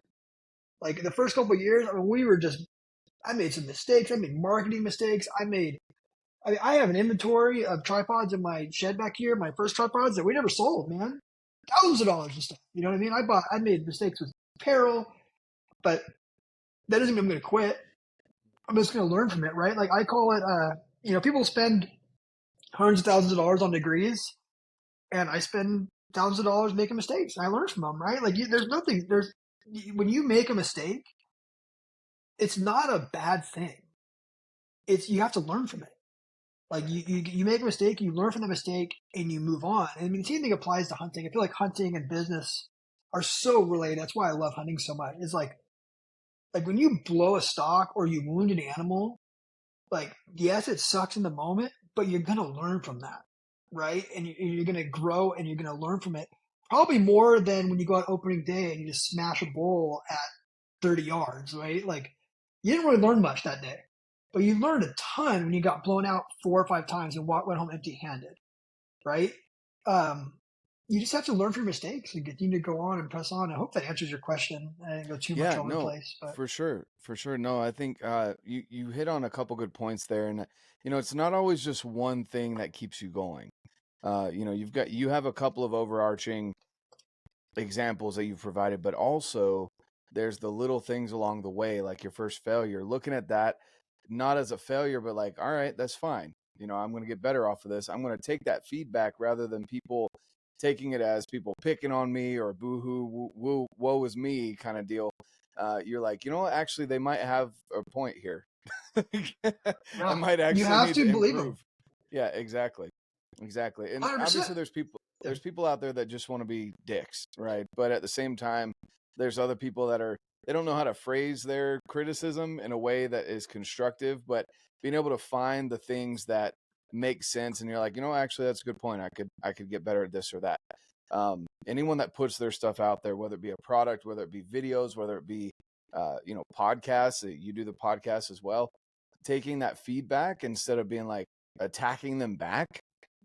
Like the first couple of years, I mean, I made some mistakes. I made marketing mistakes. I have an inventory of tripods in my shed back here, my first tripods that we never sold, man. Thousands of dollars and stuff. You know what I mean? I made mistakes with apparel, but that doesn't mean I'm going to quit. I'm just going to learn from it, right? Like I call it, people spend hundreds of thousands of dollars on degrees and I spend thousands of dollars making mistakes and I learn from them, right? Like when you make a mistake, it's not a bad thing. You have to learn from it. Like you make a mistake, you learn from the mistake, and you move on. And I mean, the same thing applies to hunting. I feel like hunting and business are so related. That's why I love hunting so much. It's like when you blow a stock or you wound an animal, like yes, it sucks in the moment, but you're gonna learn from that, right? And you're gonna grow and you're gonna learn from it. Probably more than when you go out opening day and you just smash a bull at 30 yards, right? Like you didn't really learn much that day. But you learned a ton when you got blown out 4 or 5 times and went home empty-handed, right? You just have to learn from your mistakes and continue to go on and press on. I hope that answers your question. I didn't go too much over the place. But. For sure. No, I think you hit on a couple good points there, and it's not always just one thing that keeps you going. You have a couple of overarching examples that you've provided, but also there's the little things along the way, like your first failure. Looking at that not as a failure, but like, all right, that's fine. I'm going to get better off of this. I'm going to take that feedback rather than people taking it as people picking on me or boo-hoo, woo, woe is me kind of deal. You're like, actually, they might have a point here. I might actually you have need to improve. Believe them. Yeah, exactly. And 100%. Obviously, there's people out there that just want to be dicks, right? But at the same time, there's other people that they don't know how to phrase their criticism in a way that is constructive, but being able to find the things that make sense. And you're like, actually, that's a good point. I could get better at this or that. Anyone that puts their stuff out there, whether it be a product, whether it be videos, whether it be, podcasts, you do the podcast as well, taking that feedback instead of being like attacking them back,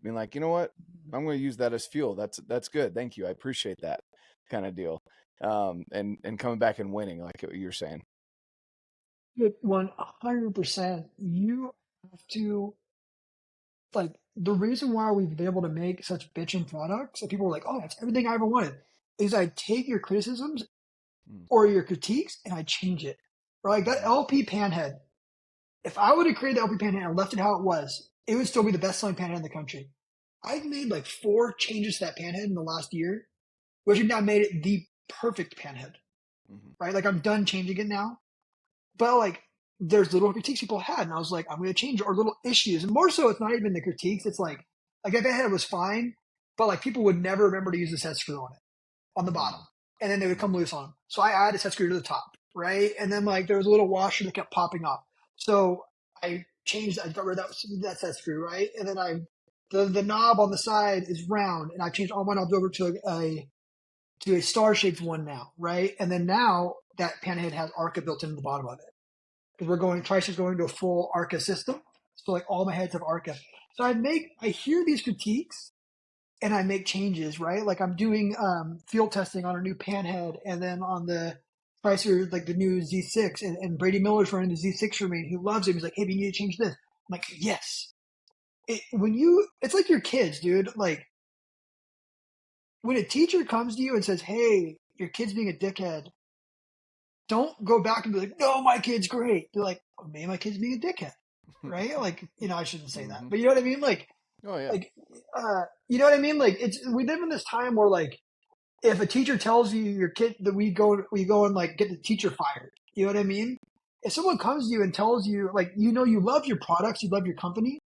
being like, you know what, I'm going to use that as fuel. That's good. Thank you. I appreciate that kind of deal. And coming back and winning, like you're saying. 100%. You have to, like, the reason why we've been able to make such bitchin' products that people are like, oh, that's everything I ever wanted, is I take your criticisms or your critiques and I change it. Right? Like that LP panhead, if I would have created the LP panhead and left it how it was, it would still be the best selling panhead in the country. I've made like 4 changes to that panhead in the last year, which have now made it the perfect panhead. Right? Like I'm done changing it now. But like there's little critiques people had, and I was like, I'm going to change it, or little issues. And more so, it's not even the critiques. It's like that panhead was fine, but like people would never remember to use the set screw on the bottom. And then they would come loose on them. So I added a set screw to the top, right? And then like there was a little washer that kept popping up. So I got rid of that set screw, right? And then the knob on the side is round, and I changed all my knobs over to a star-shaped one now, right? And then now that panhead has Arca built into the bottom of it. Because Tricer's going to a full Arca system. So like all my heads have Arca. So I hear these critiques and I make changes, right? Like I'm doing field testing on a new panhead, and then on the Tricer, like the new Z6, and Brady Miller's running the Z6 for me. He loves it. He's like, hey, you need to change this. I'm like, yes. It's like your kids, dude. Like, when a teacher comes to you and says, hey, your kid's being a dickhead, don't go back and be like, no, my kid's great. Be like, oh, maybe my kid's being a dickhead, right? Like, I shouldn't say that, but you know what I mean? Like, oh yeah, like, you know what I mean? Like, we live in this time where, like, if a teacher tells you your kid that we go and like get the teacher fired, you know what I mean? If someone comes to you and tells you, like, you love your products, you love your company,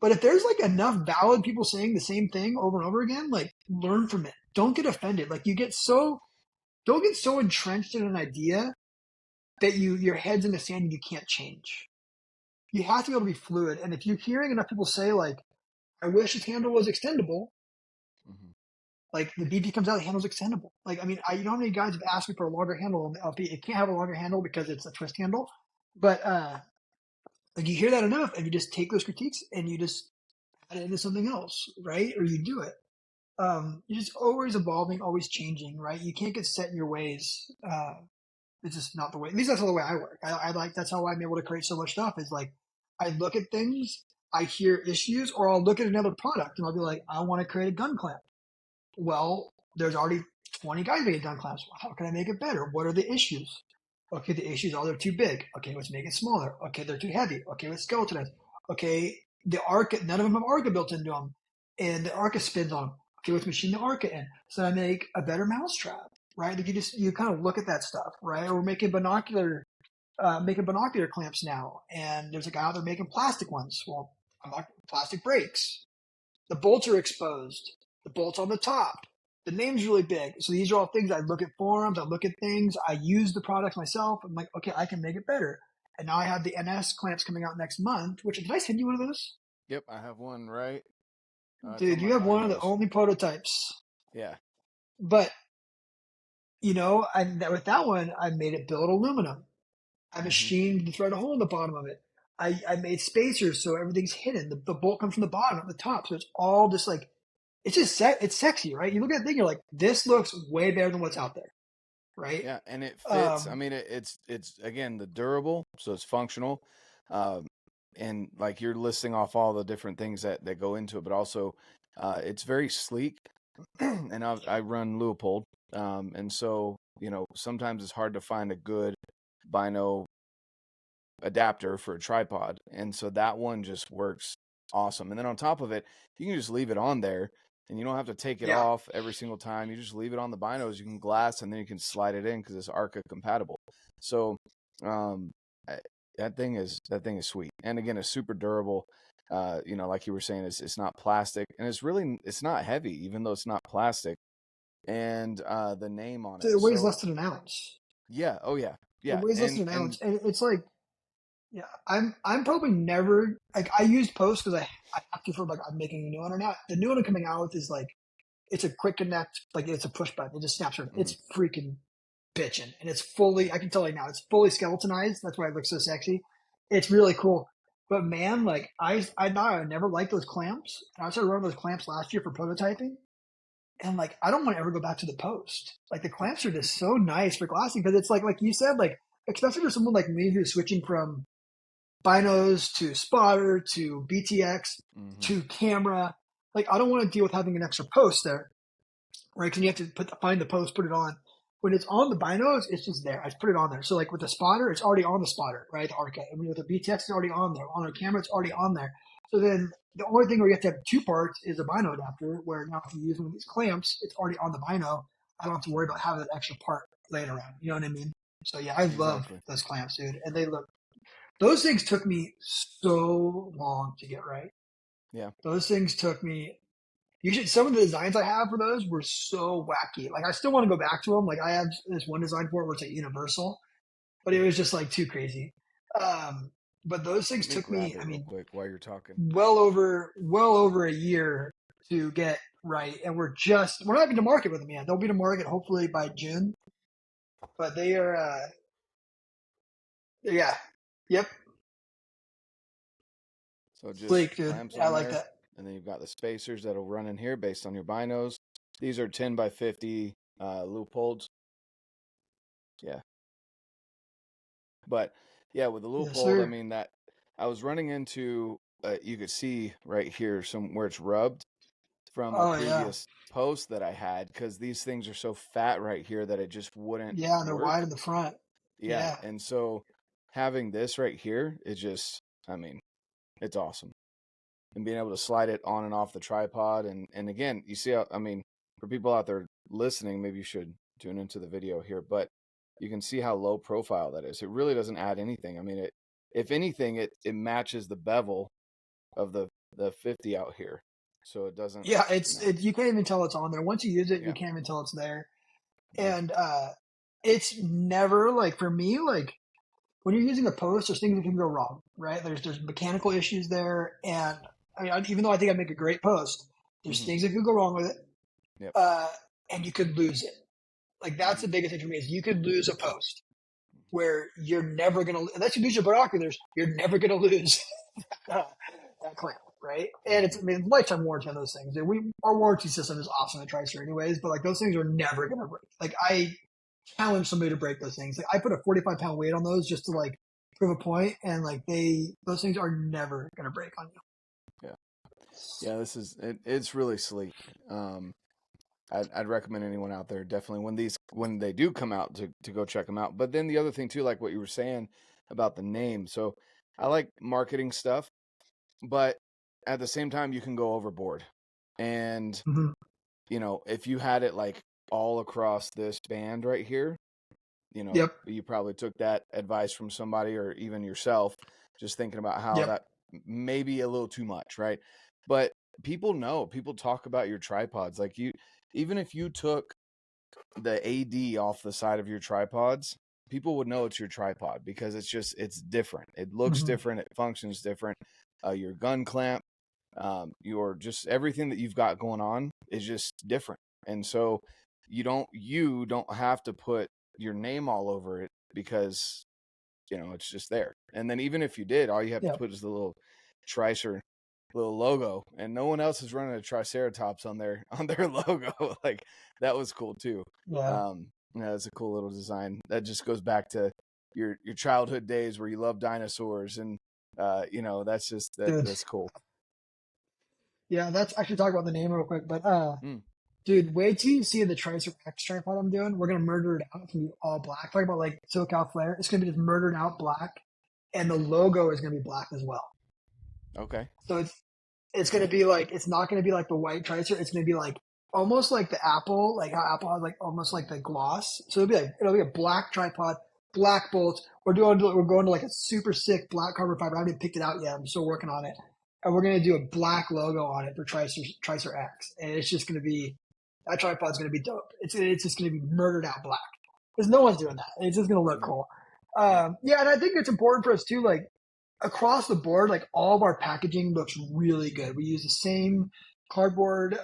but if there's like enough valid people saying the same thing over and over again, like, learn from it. Don't get offended. Like, don't get so entrenched in an idea that your head's in the sand and you can't change. You have to be able to be fluid. And if you're hearing enough people say, like, I wish this handle was extendable, like the BP comes out, the handle's extendable. Like, I mean, you know how many guys have asked me for a longer handle on the LP? It can't have a longer handle because it's a twist handle. But like, you hear that enough, and you just take those critiques and you just add it into something else, right? Or you do it. You're just always evolving, always changing, right? You can't get set in your ways. It's just not the way. At least that's not the way I work. I like, that's how I'm able to create so much stuff. Is like, I look at things, I hear issues, or I'll look at another product and I'll be like, I want to create a gun clamp. Well, there's already 20 guys making gun clamps. How can I make it better? What are the issues? Okay, the issues are they're too big. Okay, let's make it smaller. Okay, they're too heavy. Okay, let's skeletonize. Okay, the ARCA, none of them have ARCA built into them, and the ARCA spins on them. Okay, let's machine the ARCA in. So I make a better mousetrap, right? Like, you kind of look at that stuff, right? Or we're making binocular clamps now, and there's a guy out there making plastic ones. Well, plastic breaks. The bolts are exposed. The bolt's on the top. The name's really big. So these are all things I look at forums. I look at things. I use the products myself. I'm like, okay, I can make it better. And now I have the NS clamps coming out next month. Did I send you one of those? Yep, I have one right. Dude, you have one of the only prototypes. Yeah. But, with that one, I made it billet aluminum. I machined to thread a hole in the bottom of it. I made spacers so everything's hidden. The bolt comes from the bottom at the top. So it's all just like, it's just it's sexy, right? You look at the thing, you're like, this looks way better than what's out there, right? Yeah, and it fits. I mean, it's again the durable, so it's functional, and like you're listing off all the different things that go into it, but also it's very sleek. And I run Leupold, and so sometimes it's hard to find a good bino adapter for a tripod, and so that one just works awesome. And then on top of it, you can just leave it on there, and you don't have to take it off every single time. You just leave it on the binos. You can glass, and then you can slide it in because it's ARCA compatible. So that thing is sweet. And again, it's super durable. Like you were saying, it's not plastic, and it's not heavy, even though it's not plastic. And the name on it, it weighs less than an ounce. Yeah. Oh yeah. Yeah. It weighs less than an ounce, and it's like, yeah, I'm probably never, like, I used Post because I have to for, like, I'm making a new one or not. The new one I'm coming out with is like, it's a quick connect, like, it's a push button. It just snaps her. It's freaking bitching, and it's fully, I can tell you now, it's fully skeletonized. That's why it looks so sexy. It's really cool. But man, like, I never liked those clamps. And I started running those clamps last year for prototyping. And like, I don't want to ever go back to the Post. Like, the clamps are just so nice for glassing because it's like you said, like, especially for someone like me who's switching from binos to spotter to BTX to camera. Like, I don't want to deal with having an extra post there, right? Because you have to find the post, put it on. When it's on the binos, it's just there. I just put it on there. So like with the spotter, it's already on the spotter, right? The ARCA. And with the BTX, it's already on there. On our camera, it's already on there. So then the only thing where you have to have two parts is a bino adapter, where now if you use one of these clamps, it's already on the bino. I don't have to worry about having that extra part laying around. You know what I mean? So yeah, I love those clamps, dude. And those things took me so long to get right. Yeah. Those things took me, some of the designs I have for those were so wacky. Like, I still want to go back to them. Like, I have this one design for it where it's like universal, but it was just like too crazy. But those things took me, I mean, quick while you're talking, well over a year to get right. And we're not even to market with them yet. They'll be to market hopefully by June, but they are, yeah. Yep. So just sleek, dude. clamps I on like there, that. and then you've got the spacers that'll run in here based on your binos. These are 10 by 50 Leupolds. Yeah. But yeah, with the Yes, Leupold, I sir. mean, that I was running into, you could see right here where it's rubbed from a Oh yeah, previous post that I had, because these things are so fat right here that it just wouldn't yeah. They're work. wide in the front. Yeah. Yeah, And so having this right here is just, I mean, it's awesome. And being able to slide it on and off the tripod. And again, you see how, I mean, for people out there listening, maybe you should tune into the video here, but you can see how low profile that is. It really doesn't add anything. I mean, if anything, it matches the bevel of the 50 out here. So it doesn't, yeah. you know, You can't even tell it's on there. Once you use it, you yeah. can't even tell it's there. Mm-hmm. And it's never like for me like when you're using a post, there's things that can go wrong, right? There's mechanical issues there, and I mean, even though I think I make a great post, there's Mm-hmm. things that could go wrong with it, Yep. and you could lose it. Like that's the biggest thing for me is you could lose a post where you're never gonna unless you lose your binoculars, you're never gonna lose that clamp, right? And it's I mean lifetime warranty on those things. Our warranty system is awesome at Tricer anyways, but like those things are never gonna break. Like I challenge somebody to break those things. Like I put a 45-pound weight on those just to like prove a point, and like those things are never gonna break on you. Yeah. This is it's really sleek. I'd recommend anyone out there definitely when they do come out to go check them out. But then the other thing too, like what you were saying about the name. So I like marketing stuff, but at the same time you can go overboard. And Mm-hmm. you know, if you had it like all across this band right here, you know, Yep. you probably took that advice from somebody or even yourself, just thinking about how Yep. that may be a little too much, right? But people talk about your tripods. Like even if you took the AD off the side of your tripods, people would know it's your tripod because it's different. It looks Mm-hmm. different. It functions different. Your gun clamp, your just everything that you've got going on is just different. And so you don't have to put your name all over it because you know it's just there. And then even if you did, all you have to Yep. put is the little Tricer little logo, and no one else is running a Triceratops on their logo. Like that was cool too. Yeah. Yeah, it's a cool little design. That just goes back to your childhood days where you love dinosaurs, and you know that's just Dude. that's cool. Yeah, that's actually talk about the name real quick, but Mm. dude, wait till you see the Tricer X tripod I'm doing. We're gonna murder it out. It's gonna be all black. Talk about like SoCal Flare. It's gonna be just murdered out black, and the logo is gonna be black as well. Okay. So it's gonna be like it's not gonna be like the white Tricer. It's gonna be like almost like the Apple, like how Apple has like almost like the gloss. So it'll be a black tripod, black bolts. We're going to like a super sick black carbon fiber. I haven't picked it out yet. I'm still working on it, and we're gonna do a black logo on it for Tricer X, and it's just gonna be that tripod's gonna be dope. It's just gonna be murdered out black because no one's doing that. It's just gonna look Yeah. cool. Yeah. Yeah, and I think it's important for us too, like across the board, like all of our packaging looks really good. We use the same cardboard,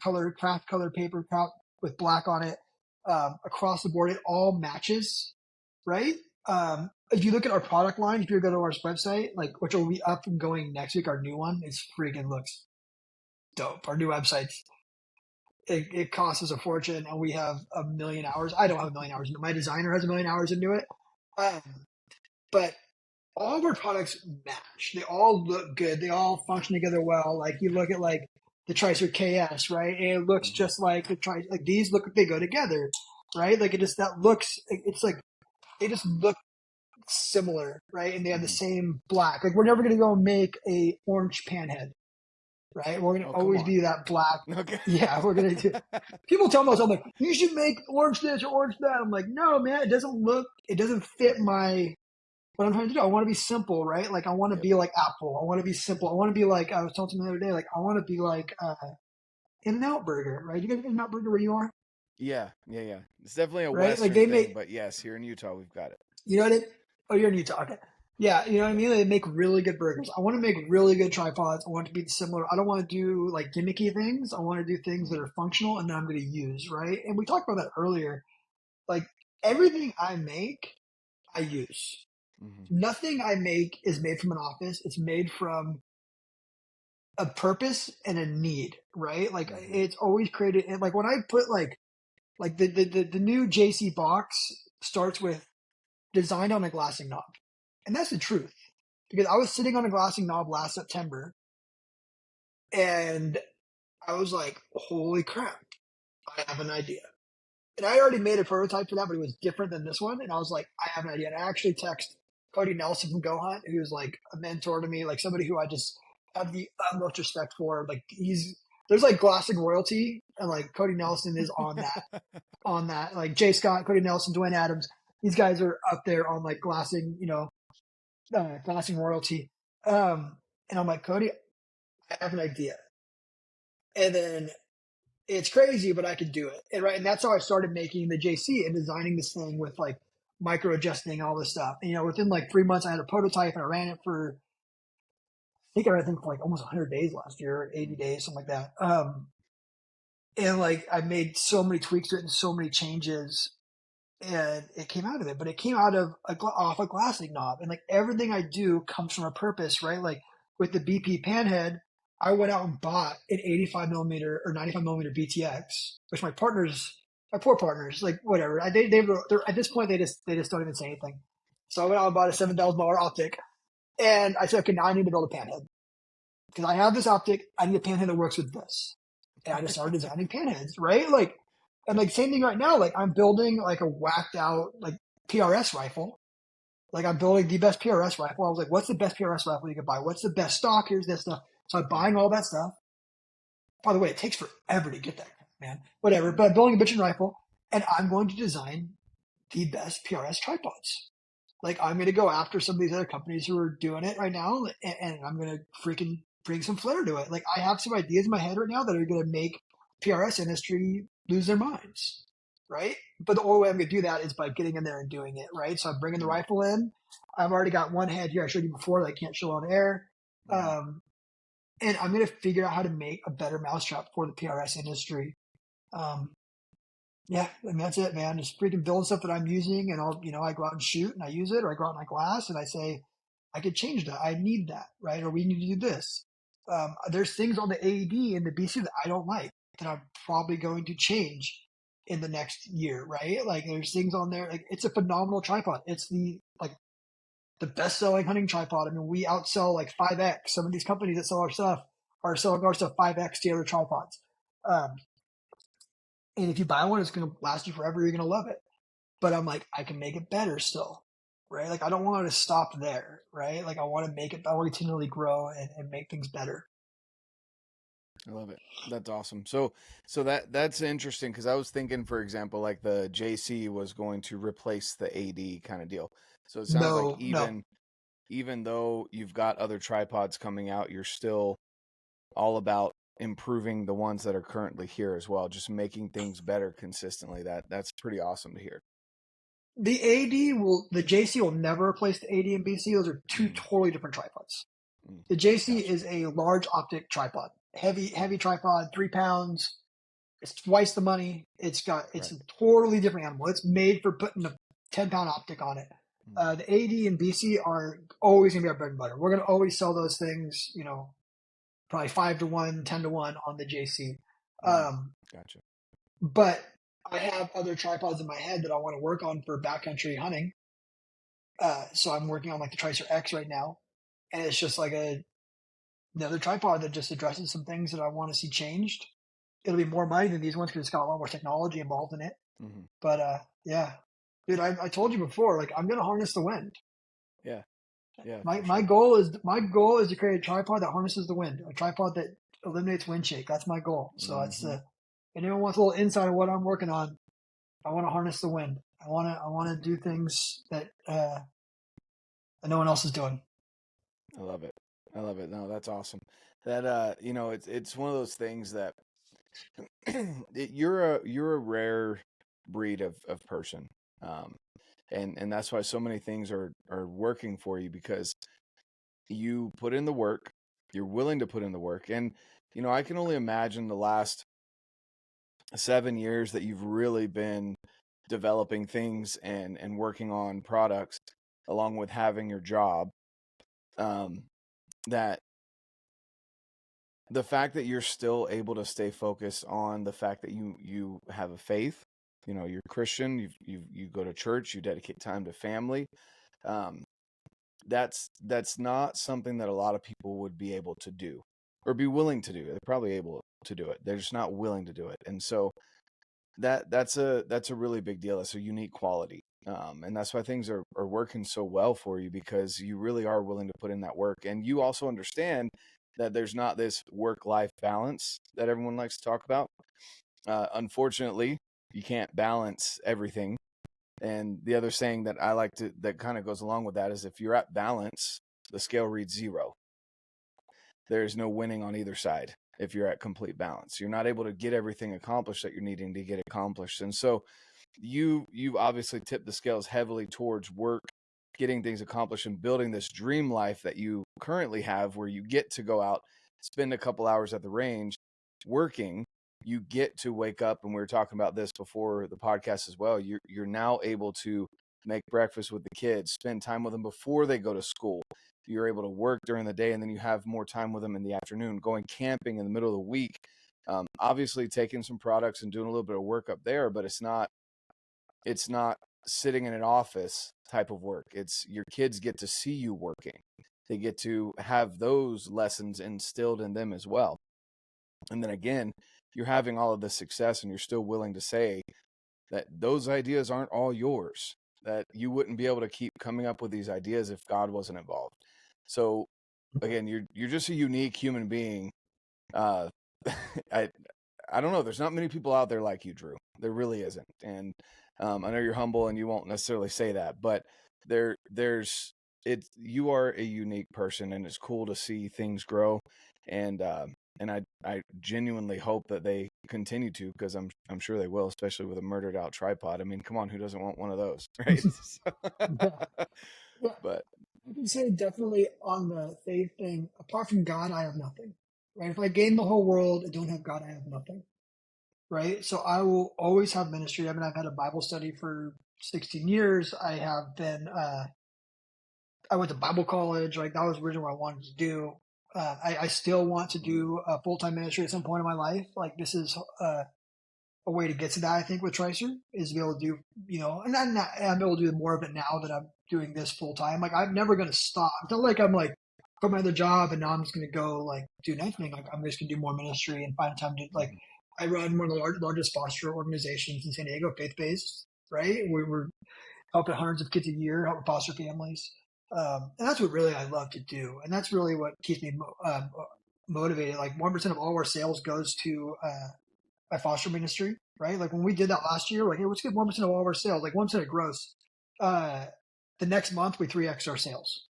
color, craft color paper with black on it. Across the board, it all matches, right? If you look at our product line, if you go to our website, like which will be up and going next week, our new one, it's freaking looks dope. Our new website's it costs us a fortune, and we have 1,000,000 hours. I don't have 1,000,000 hours. My designer has 1,000,000 hours into it. But all of our products match. They all look good. They all function together well. Like you look at like the Tricer KS, right? And it looks just like the Tricer. Like these look like they go together, right? Like it's like they just look similar, right? And they have the same black. Like we're never gonna go make a orange panhead, right? We're gonna Oh, come always on. be that black. Okay. Yeah, we're gonna do. People tell me all the time, like you should make orange this or orange that. I'm like, no, man, it doesn't fit what I'm trying to do. I want to be simple, right? Like I want to Yep. be like Apple. I want to be simple. I want to be like I was telling someone the other day. Like I want to be like In-N-Out Burger, right? You guys get In-N-Out Burger where you are, Yeah. It's definitely a right? Like Western they thing, make, but yes, here in Utah we've got it. you know what I mean? Oh, you're in Utah. Okay. Yeah, you know what I mean? They make really good burgers. I want to make really good tripods. I want it to be similar. I don't want to do like gimmicky things. I want to do things that are functional and that I'm going to use, right? And we talked about that earlier. Like everything I make, I use. Mm-hmm. Nothing I make is made from an office. It's made from a purpose and a need, right? Like it's always created. And like when I put like the new JC box starts with designed on a glassing knob. And that's the truth. Because I was sitting on a glassing knob last September and I was like, holy crap, I have an idea. And I already made a prototype for that, but it was different than this one. And I was like, I have an idea. And I actually text Cody Nelson from Go Hunt, who's like a mentor to me, like somebody who I just have the utmost respect for. Like there's like glassing royalty, and like Cody Nelson is on that. Like Jay Scott, Cody Nelson, Dwayne Adams, these guys are up there on like glassing, glassing royalty. And I'm like, Cody, I have an idea. And then it's crazy, but I could do it. And that's how I started making the JC and designing this thing with like micro adjusting all this stuff. And, within like 3 months, I had a prototype and I ran it for, I think for like almost 100 days last year, 80 days, something like that. And like I made so many tweaks to it and so many changes, and it came out of it. But it came out of off a glassing knob, and like everything I do comes from a purpose, right? Like with the BP panhead, I went out and bought an 85 millimeter or 95 millimeter BTX, which my poor partners, like whatever. They're at this point they just don't even say anything. So I went out and bought a $7,000 optic, and I said, okay, now I need to build a panhead because I have this optic. I need a panhead that works with this, and I just started designing panheads, right? Like, and like same thing right now. Like I'm building like a whacked out like PRS rifle. Like I'm building the best PRS rifle. I was like, what's the best PRS rifle you can buy? What's the best stock? Here's this stuff. So I'm buying all that stuff. By the way, it takes forever to get that, man. Whatever. But I'm building a bitchin' rifle, and I'm going to design the best PRS tripods. Like I'm going to go after some of these other companies who are doing it right now, and I'm going to freaking bring some flair to it. Like I have some ideas in my head right now that are going to make PRS industry lose their minds, right? But the only way I'm going to do that is by getting in there and doing it, right? So I'm bringing the rifle in. I've already got one head here I showed you before that I can't show on air. And I'm going to figure out how to make a better mousetrap for the PRS industry. Yeah, and that's it, man. Just freaking build stuff that I'm using, and I go out and shoot and I use it, or I go out and I glass and I say, I could change that. I need that, right? Or we need to do this. There's things on the AED and the BC that I don't like that I'm probably going to change in the next year, right? Like there's things on there. Like it's a phenomenal tripod. It's the best-selling hunting tripod. I mean, we outsell like 5X. Some of these companies that sell our stuff are selling our stuff 5X to other tripods. And if you buy one, it's going to last you forever. You're going to love it. But I'm like, I can make it better still, right? Like I don't want it to stop there, right? Like I want to make it, I want to continually grow and make things better. I love it. That's awesome. So that's interesting because I was thinking, for example, like the JC was going to replace the AD kind of deal. So it sounds like even though you've got other tripods coming out, you're still all about improving the ones that are currently here as well, just making things better consistently. That's pretty awesome to hear. The JC will never replace the AD and BC. Those are two totally different tripods. The JC is a large optic tripod, heavy tripod, 3 pounds. It's twice the money. It's a totally different animal. It's made for putting a 10-pound optic on it. The AD and BC are always going to be our bread and butter. We're going to always sell those things, probably 5-to-1, 10-to-1 on the JC. Gotcha. But I have other tripods in my head that I want to work on for backcountry hunting. So I'm working on like the Tricer X right now. And it's just like another tripod that just addresses some things that I want to see changed. It'll be more money than these ones because it's got a lot more technology involved in it. Mm-hmm. But yeah, dude, I told you before, like I'm going to harness the wind. Yeah. Yeah. My goal is to create a tripod that harnesses the wind, a tripod that eliminates wind shake. That's my goal. So that's anyone wants a little insight of what I'm working on. I want to harness the wind. I want to do things that no one else is doing. I love it. No, that's awesome. That it's one of those things that you're a rare breed of person. And that's why so many things are working for you, because you put in the work, you're willing to put in the work. And I can only imagine the last 7 years that you've really been developing things and working on products along with having your job. That the fact that you're still able to stay focused on the fact that you have a faith you're Christian, you go to church, you dedicate time to family. That's not something that a lot of people would be able to do or be willing to do. They're probably able to do it. They're just not willing to do it. And so that's a really big deal. It's a unique quality. And that's why things are working so well for you, because you really are willing to put in that work. And you also understand that there's not this work-life balance that everyone likes to talk about. Unfortunately, you can't balance everything. And the other saying that I like to, that kind of goes along with that, is if you're at balance, the scale reads 0. There's no winning on either side. If you're at complete balance, you're not able to get everything accomplished that you're needing to get accomplished. And so you obviously tip the scales heavily towards work, getting things accomplished, and building this dream life that you currently have, where you get to go out, spend a couple hours at the range working. You get to wake up, and we were talking about this before the podcast as well. You're now able to make breakfast with the kids, spend time with them before they go to school. You're able to work during the day, and then you have more time with them in the afternoon, going camping in the middle of the week. Obviously taking some products and doing a little bit of work up there, but it's not sitting in an office type of work. It's your kids get to see you working. They get to have those lessons instilled in them as well. And then again, you're having all of this success, and you're still willing to say that those ideas aren't all yours, that you wouldn't be able to keep coming up with these ideas if God wasn't involved. So again, you're just a unique human being. I don't know. There's not many people out there like you, Drew. There really isn't. And I know you're humble, and you won't necessarily say that, but you are a unique person, and it's cool to see things grow. And I genuinely hope that they continue to, because I'm sure they will, especially with a murdered out tripod. I mean, come on, who doesn't want one of those, right? Yeah. But I can say definitely on the faith thing, apart from God, I have nothing. Right? If I gain the whole world and don't have God, I have nothing. Right? So I will always have ministry. I mean, I've had a Bible study for 16 years. I have been, I went to Bible college. Like, that was originally what I wanted to do. I still want to do a full-time ministry at some point in my life. Like, this is a way to get to that, I think, with Tricer, is to be able to do, and I'm able to do more of it now that I'm doing this full-time. Like, I'm never going to stop. It's not like I'm like, got my other job and now I'm just going to go like do nothing. Like, I'm just going to do more ministry and find time to, like, I run one of the largest foster organizations in San Diego, faith-based, right? We're helping hundreds of kids a year, helping foster families. And that's what really I love to do. And that's really what keeps me motivated. Like, 1% of all our sales goes to my foster ministry, right? Like, when we did that last year, like, hey, let's get 1% of all of our sales, like 1% of gross. The next month, we 3x our sales.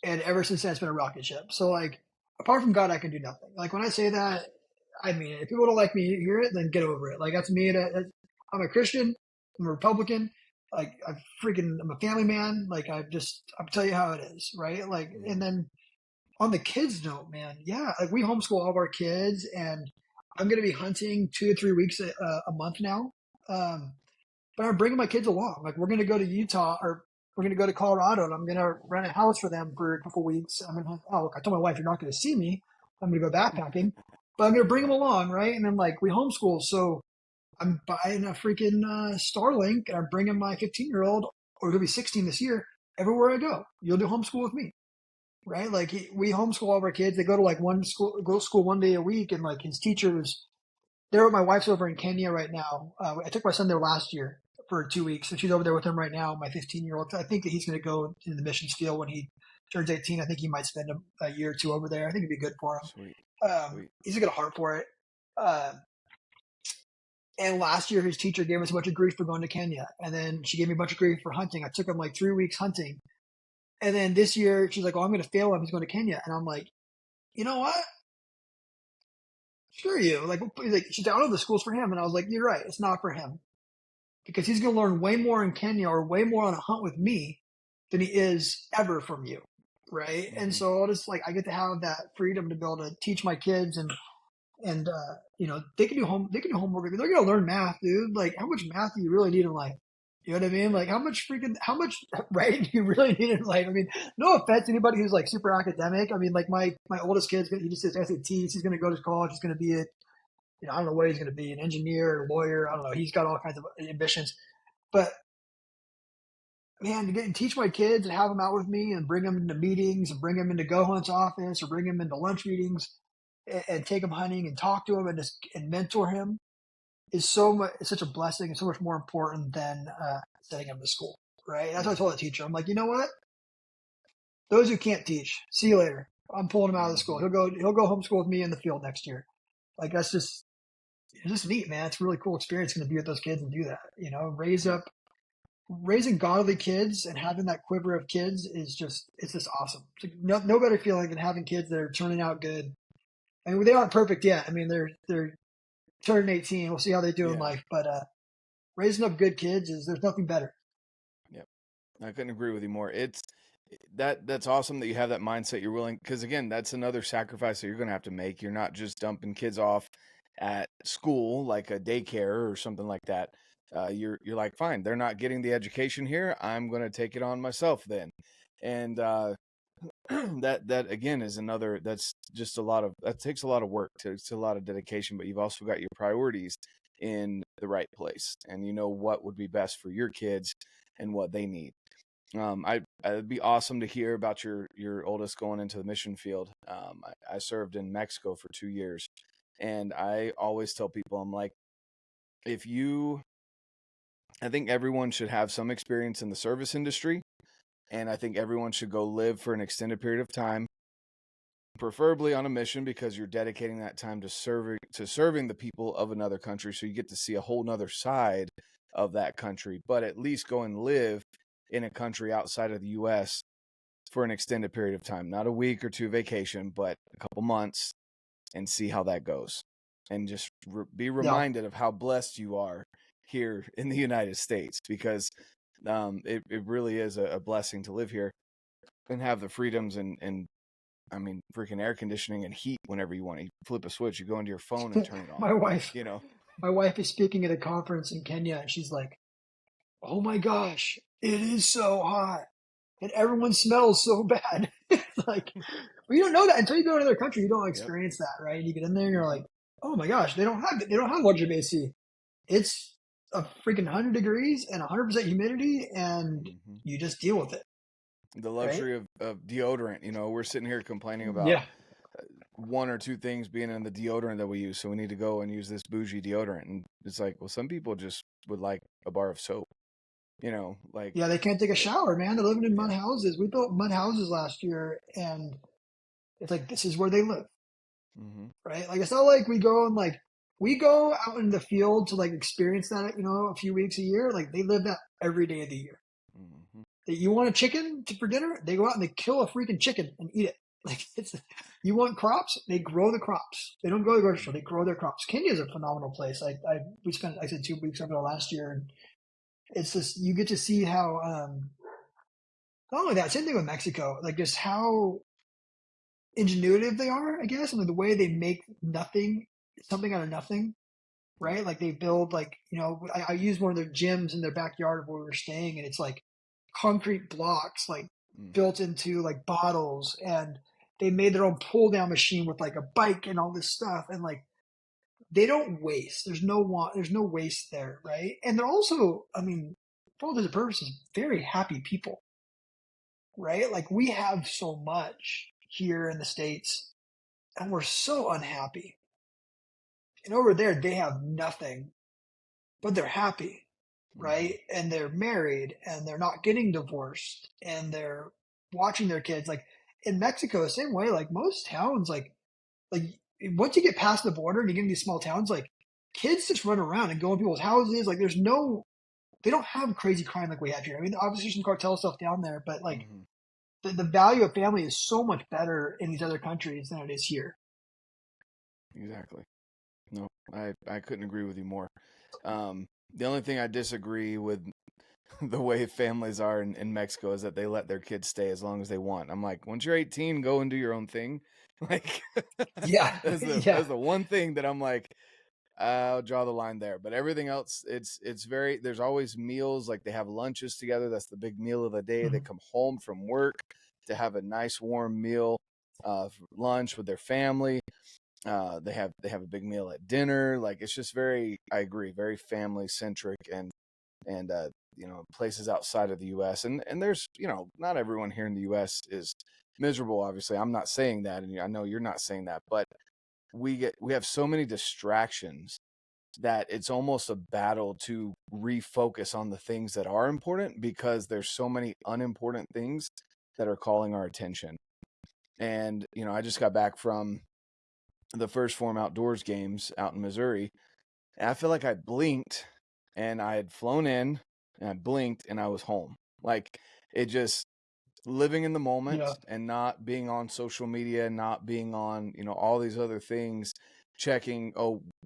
And ever since then, it's been a rocket ship. So, like, apart from God, I can do nothing. Like, when I say that, I mean it. If people don't like me hear it, then get over it. Like, that's me. I'm a Christian. I'm a Republican. Like, I'm a family man. Like, I'll tell you how it is, right? Like, and then on the kids note, man, yeah, like, we homeschool all of our kids, and I'm going to be hunting 2 to 3 weeks a month now. But I'm bringing my kids along. Like, we're going to go to Utah, or we're going to go to Colorado, and I'm going to rent a house for them for a couple weeks. I told my wife, you're not going to see me. I'm going to go backpacking, but I'm going to bring them along, right? And then, like, we homeschool. So I'm buying a freaking Starlink, and I'm bringing my 15-year-old, or he'll be 16 this year, everywhere I go. You'll do homeschool with me, right? Like, we homeschool all of our kids. They go to school 1 day a week, and like, his teacher was there. My wife's over in Kenya right now. I took my son there last year for 2 weeks, and she's over there with him right now. My 15-year-old. I think that he's going to go in the missions field when he turns 18. I think he might spend a year or two over there. I think it'd be good for him. Sweet. He's got a heart for it. And last year, his teacher gave us a bunch of grief for going to Kenya, and then she gave me a bunch of grief for hunting. I took him like 3 weeks hunting, and then this year she's like, "Oh, I'm going to fail him. He's going to Kenya," and I'm like, "You know what? Screw you!" Like, she's like, "I don't know, the school's for him," and I was like, "You're right. It's not for him." Because he's going to learn way more in Kenya, or way more on a hunt with me, than he is ever from you, right? Mm-hmm. And so I get to have that freedom to be able to teach my kids, and they can do homework. They're going to learn math, dude. Like, how much math do you really need in life? You know what I mean? Like, how much writing do you really need in life? I mean, no offense to anybody who's like super academic. I mean, like, my oldest kid's he just says SATs. He's going to go to college. He's going to be I don't know what he's going to be, an engineer, a lawyer. I don't know. He's got all kinds of ambitions. But man, to get and teach my kids and have them out with me and bring them into meetings and bring them into Go Hunt's office or bring them into lunch meetings and take them hunting and talk to him and mentor him is it's such a blessing and so much more important than sending him to school, right? That's what I told the teacher. I'm like, you know what? Those who can't teach, see you later. I'm pulling him out of the school. He'll go homeschool with me in the field next year. Like it's just neat, man. It's a really cool experience going to be with those kids and do that. Raising godly kids and having that quiver of kids is just awesome. It's like no better feeling than having kids that are turning out good. I mean, they aren't perfect yet. I mean, they're turning 18. We'll see how they do in life, but raising up good kids there's nothing better. Yep, I couldn't agree with you more. That's awesome that you have that mindset. You're willing, because again, that's another sacrifice that you're going to have to make. You're not just dumping kids off at school like a daycare or something like that. You're like, fine, they're not getting the education here. I'm going to take it on myself then. And that again is another, that's just that takes a lot of work, takes a lot of dedication, but you've also got your priorities in the right place, and you know what would be best for your kids and what they need. It'd be awesome to hear about your oldest going into the mission field. I served in Mexico for 2 years, and I always tell people, I'm like, I think everyone should have some experience in the service industry, and I think everyone should go live for an extended period of time, preferably on a mission, because you're dedicating that time to serving the people of another country, so you get to see a whole nother side of that country. But at least go and live in a country outside of the U.S. for an extended period of time, not a week or two vacation, but a couple months, and see how that goes, and just be reminded of how blessed you are here in the United States, because it really is a blessing to live here and have the freedoms and I mean, freaking air conditioning and heat whenever you want. You flip a switch, you go into your phone and turn it on. My wife is speaking at a conference in Kenya, and she's like, oh my gosh, it is so hot and everyone smells so bad. Like, well, you don't know that until you go to another country. You don't experience that, right? And you get in there and you're like, oh my gosh, they don't have luxury AC. It's a freaking 100 degrees and 100% humidity, and you just deal with it. The luxury of deodorant. We're sitting here complaining about one or two things being in the deodorant that we use, so we need to go and use this bougie deodorant. And it's like, well, some people just would like a bar of soap. They can't take a shower, man. They're living in mud houses. We built mud houses last year, and it's like, this is where they live, right? Like, it's not like we go out in the field to experience that, a few weeks a year. Like, they live that every day of the year. You want a chicken for dinner? They go out and they kill a freaking chicken and eat it. Like, you want crops? They grow the crops. They don't go to the grocery store. They grow their crops. Kenya is a phenomenal place. We spent, 2 weeks over there last year, and it's just, you get to see how, not only that, same thing with Mexico, just how ingenuitive they are, I guess. The way they make something out of nothing, right? Like, they build, I used one of their gyms in their backyard where we were staying, and it's concrete blocks, built into bottles, and they made their own pull down machine with a bike and all this stuff. And they don't waste. There's no waste there, right? And they're also, for all intents and purposes, very happy people, right? We have so much here in the States, and we're so unhappy. And over there, they have nothing, but they're happy, right? And they're married, and they're not getting divorced, and they're watching their kids. In Mexico, the same way. Most towns, once you get past the border and you get into these small towns, kids just run around and go in people's houses. They don't have crazy crime like we have here. Obviously some cartel stuff down there, but the value of family is so much better in these other countries than it is here. Exactly. No, I couldn't agree with you more. The only thing I disagree with the way families are in Mexico is that they let their kids stay as long as they want. I'm like, once you're 18, go and do your own thing. That's the one thing that I'm like, I'll draw the line there. But everything else, there's always meals. They have lunches together. That's the big meal of the day. They come home from work to have a nice warm meal, lunch with their family. They have a big meal at dinner. Like, it's just I agree, very family centric, and places outside of the U.S. and there's, not everyone here in the U.S. is miserable. Obviously, I'm not saying that, and I know you're not saying that, but we have so many distractions that it's almost a battle to refocus on the things that are important, because there's so many unimportant things that are calling our attention. And, I just got back from the first Phorm Outdoors games out in Missouri, and I feel like I blinked and I had flown in, and I blinked and I was home. Like, it just, living in the moment Yeah. and not being on social media, not being on, all these other things, checking,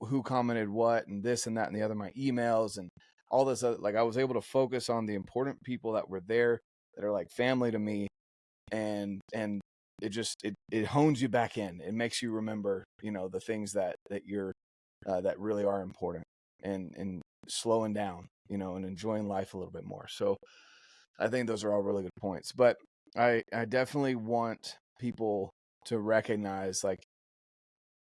who commented what and this and that and the other, my emails and all this other, like, I was able to focus on the important people that were there, that are like family to me. And it just, it hones you back in. It makes you remember, the things that you're, that really are important, and slowing down, and enjoying life a little bit more. So I think those are all really good points. But I definitely want people to recognize, like,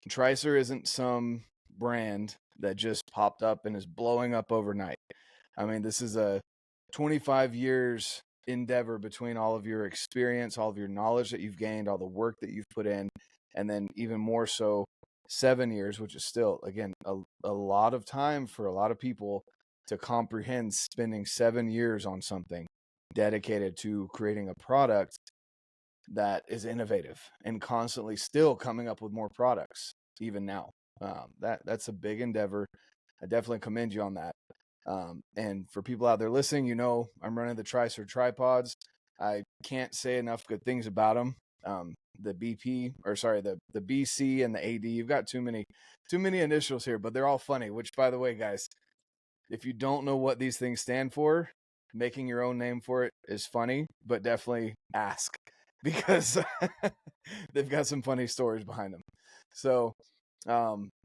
Tricer isn't some brand that just popped up and is blowing up overnight. I mean, this is a 25 years endeavor between all of your experience, all of your knowledge that you've gained, all the work that you've put in, and then even more so 7 years, which is still, again, a lot of time for a lot of people to comprehend, spending 7 years on something dedicated to creating a product that is innovative and constantly still coming up with more products even now. That's a big endeavor. I definitely commend you on that. And for people out there listening, I'm running the Tricer tripods. I can't say enough good things about them. The BC and the AD, you've got too many initials here, but they're all funny, which, by the way, guys, if you don't know what these things stand for, making your own name for it is funny, but definitely ask, because they've got some funny stories behind them. So,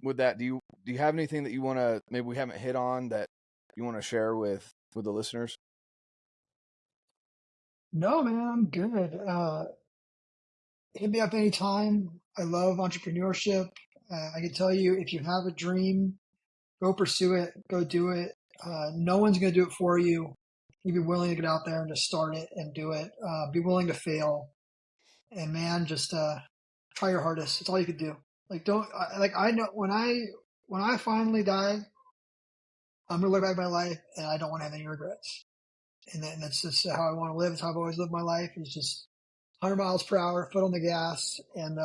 with that, do you have anything that you want to, maybe we haven't hit on, that you want to share with the listeners? No, man, I'm good. Hit me up anytime. I love entrepreneurship. I can tell you, if you have a dream, go pursue it, go do it. No one's going to do it for you. You be willing to get out there and just start it and do it. Be willing to fail, and man, just try your hardest. It's all you can do. Like, don't like, I know when I finally die, I'm gonna look back at my life and I don't want to have any regrets. And that's just how I want to live. It's how I've always lived my life. It's just 100 miles per hour, foot on the gas. And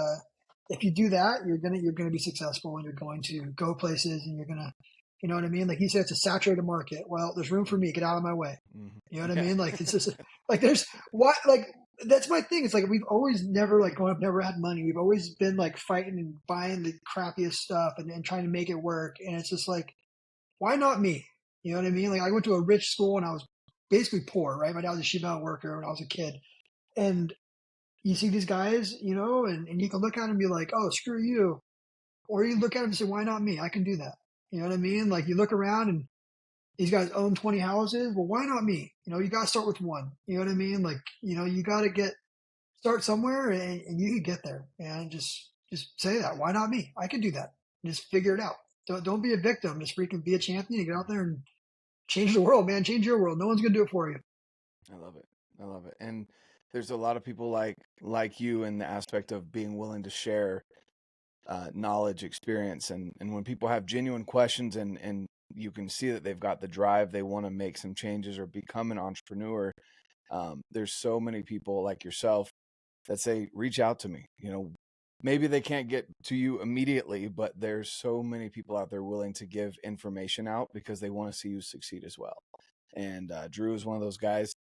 if you do that, you're gonna be successful, and you're going to go places, and you're gonna, you know what I mean? Like you said, it's a saturated market. Well, there's room for me. Get out of my way. Mm-hmm. You know what I mean? Like, it's just like, there's what, like, that's my thing. It's like, we've always never, like, growing up, never had money. We've always been like fighting and buying the crappiest stuff, and trying to make it work. And it's just like, why not me? You know what I mean? Like, I went to a rich school and I was basically poor, right? My dad was a sheep out worker when I was a kid. And you see these guys, and you can look at them and be like, oh, screw you. Or you look at them and say, why not me? I can do that. You know what I mean? Like, you look around and these guys own 20 houses. Well, why not me? You got to start with one. You know what I mean? Like, you got to start somewhere, and you can get there. And just say that. Why not me? I can do that. Just figure it out. Don't be a victim. Just freaking be a champion and get out there and change the world, man. Change your world. No one's going to do it for you. I love it. I love it. And there's a lot of people like you, in the aspect of being willing to share knowledge, experience, and when people have genuine questions, and you can see that they've got the drive, they want to make some changes or become an entrepreneur. There's so many people like yourself that say, reach out to me. Maybe they can't get to you immediately, but there's so many people out there willing to give information out because they want to see you succeed as well. And Drew is one of those guys.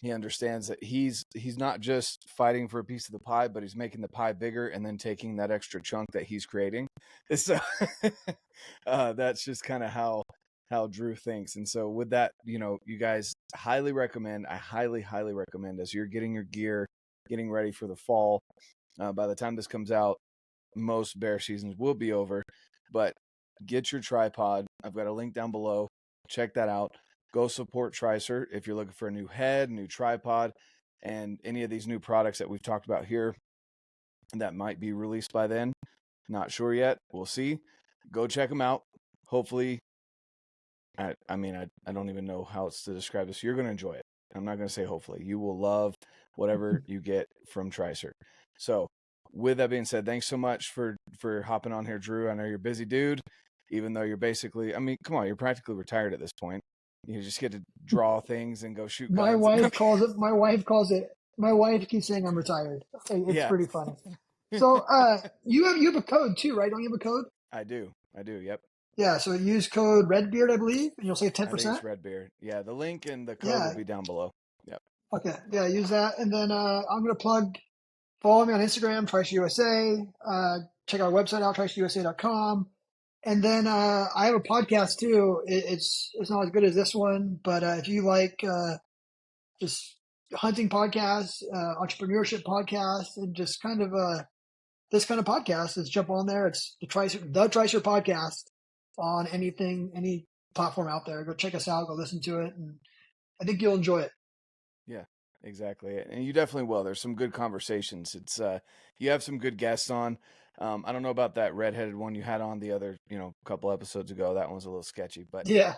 He understands that he's not just fighting for a piece of the pie, but he's making the pie bigger and then taking that extra chunk that he's creating. So that's just kind of how Drew thinks. And so with that, you guys, I highly recommend, as you're getting your gear, getting ready for the fall. By the time this comes out, most bear seasons will be over, but get your tripod. I've got a link down below. Check that out. Go support Tricer if you're looking for a new head, new tripod, and any of these new products that we've talked about here that might be released by then. Not sure yet. We'll see. Go check them out. Hopefully, I don't even know how else to describe this. You're going to enjoy it. I'm not going to say hopefully. You will love whatever you get from Tricer. So, with that being said, thanks so much for hopping on here, Drew. I know you're a busy dude, even though you're basically, come on, you're practically retired at this point. You just get to draw things and go shoot My guns. wife calls it. My wife keeps saying I'm retired. It's pretty funny. So, you have a code too, right? Don't you have a code? I do. Yep. Yeah. So use code Redbeard, I believe, and you'll save 10%. I think it's Redbeard. Yeah. The link and the code will be down below. Yep. Okay. Yeah. Use that. And then, I'm going to follow me on Instagram, Tricer USA. Check our website out, tricerusa.com. And then, I have a podcast too. It's not as good as this one, but, if you like, just hunting podcasts, entrepreneurship podcasts, and just kind of this kind of podcast, is jump on there. It's the Tricer podcast on any platform out there. Go check us out. Go listen to it, and I think you'll enjoy it. Yeah, exactly, and you definitely will. There's some good conversations. It's you have some good guests on. I don't know about that redheaded one you had on the other, couple episodes ago. That one's a little sketchy, but yeah.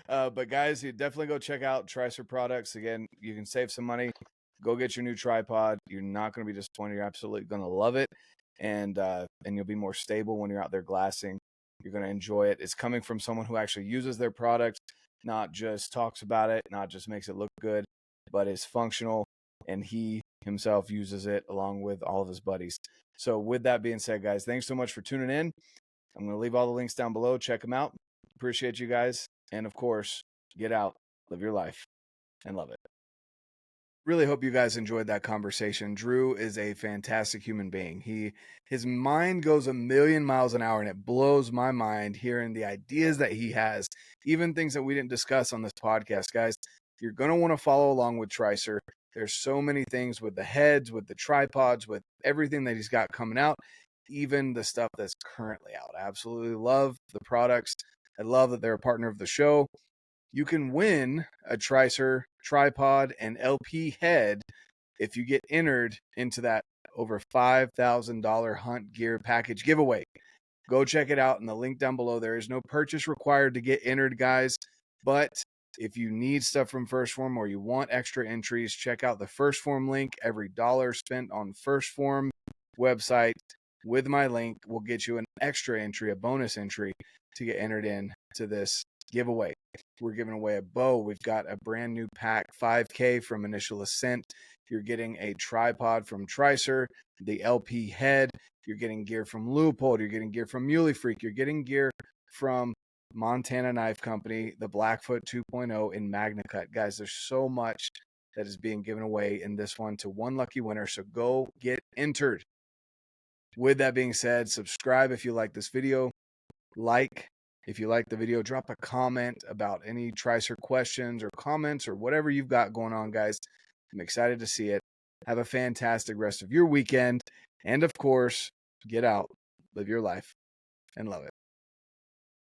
But guys, you definitely go check out Tricer products. Again, you can save some money. Go get your new tripod. You're not going to be disappointed. You're absolutely going to love it, and you'll be more stable when you're out there glassing. You're going to enjoy it. It's coming from someone who actually uses their product, not just talks about it, not just makes it look good, but is functional, and he himself uses it along with all of his buddies. So with that being said, guys, thanks so much for tuning in. I'm going to leave all the links down below. Check them out. Appreciate you guys. And of course, get out, live your life, and love it. Really hope you guys enjoyed that conversation. Drew is a fantastic human being. His mind goes a million miles an hour, and it blows my mind hearing the ideas that he has, even things that we didn't discuss on this podcast. Guys, you're going to want to follow along with Tricer. There's so many things with the heads, with the tripods, with everything that he's got coming out, even the stuff that's currently out. I absolutely love the products. I love that they're a partner of the show. You can win a Tricer tripod and LP head if you get entered into that over $5,000 hunt gear package giveaway. Go check it out in the link down below. There is no purchase required to get entered, guys. But if you need stuff from First Phorm or you want extra entries, check out the First Phorm link. Every dollar spent on First Phorm website with my link will get you an extra entry, a bonus entry to get entered in to this giveaway. We're giving away a bow. We've got a brand new pack, 5K from Initial Ascent. You're getting a tripod from Tricer, the LP head. You're getting gear from Leupold. You're getting gear from Muley Freak. You're getting gear from Montana Knife Company, the Blackfoot 2.0 in MagnaCut. Guys, there's so much that is being given away in this one to one lucky winner. So go get entered. With that being said, subscribe if you like this video. Like if you like the video, drop a comment about any Tricer questions or comments or whatever you've got going on, guys. I'm excited to see it. Have a fantastic rest of your weekend. And of course, get out, live your life, and love it.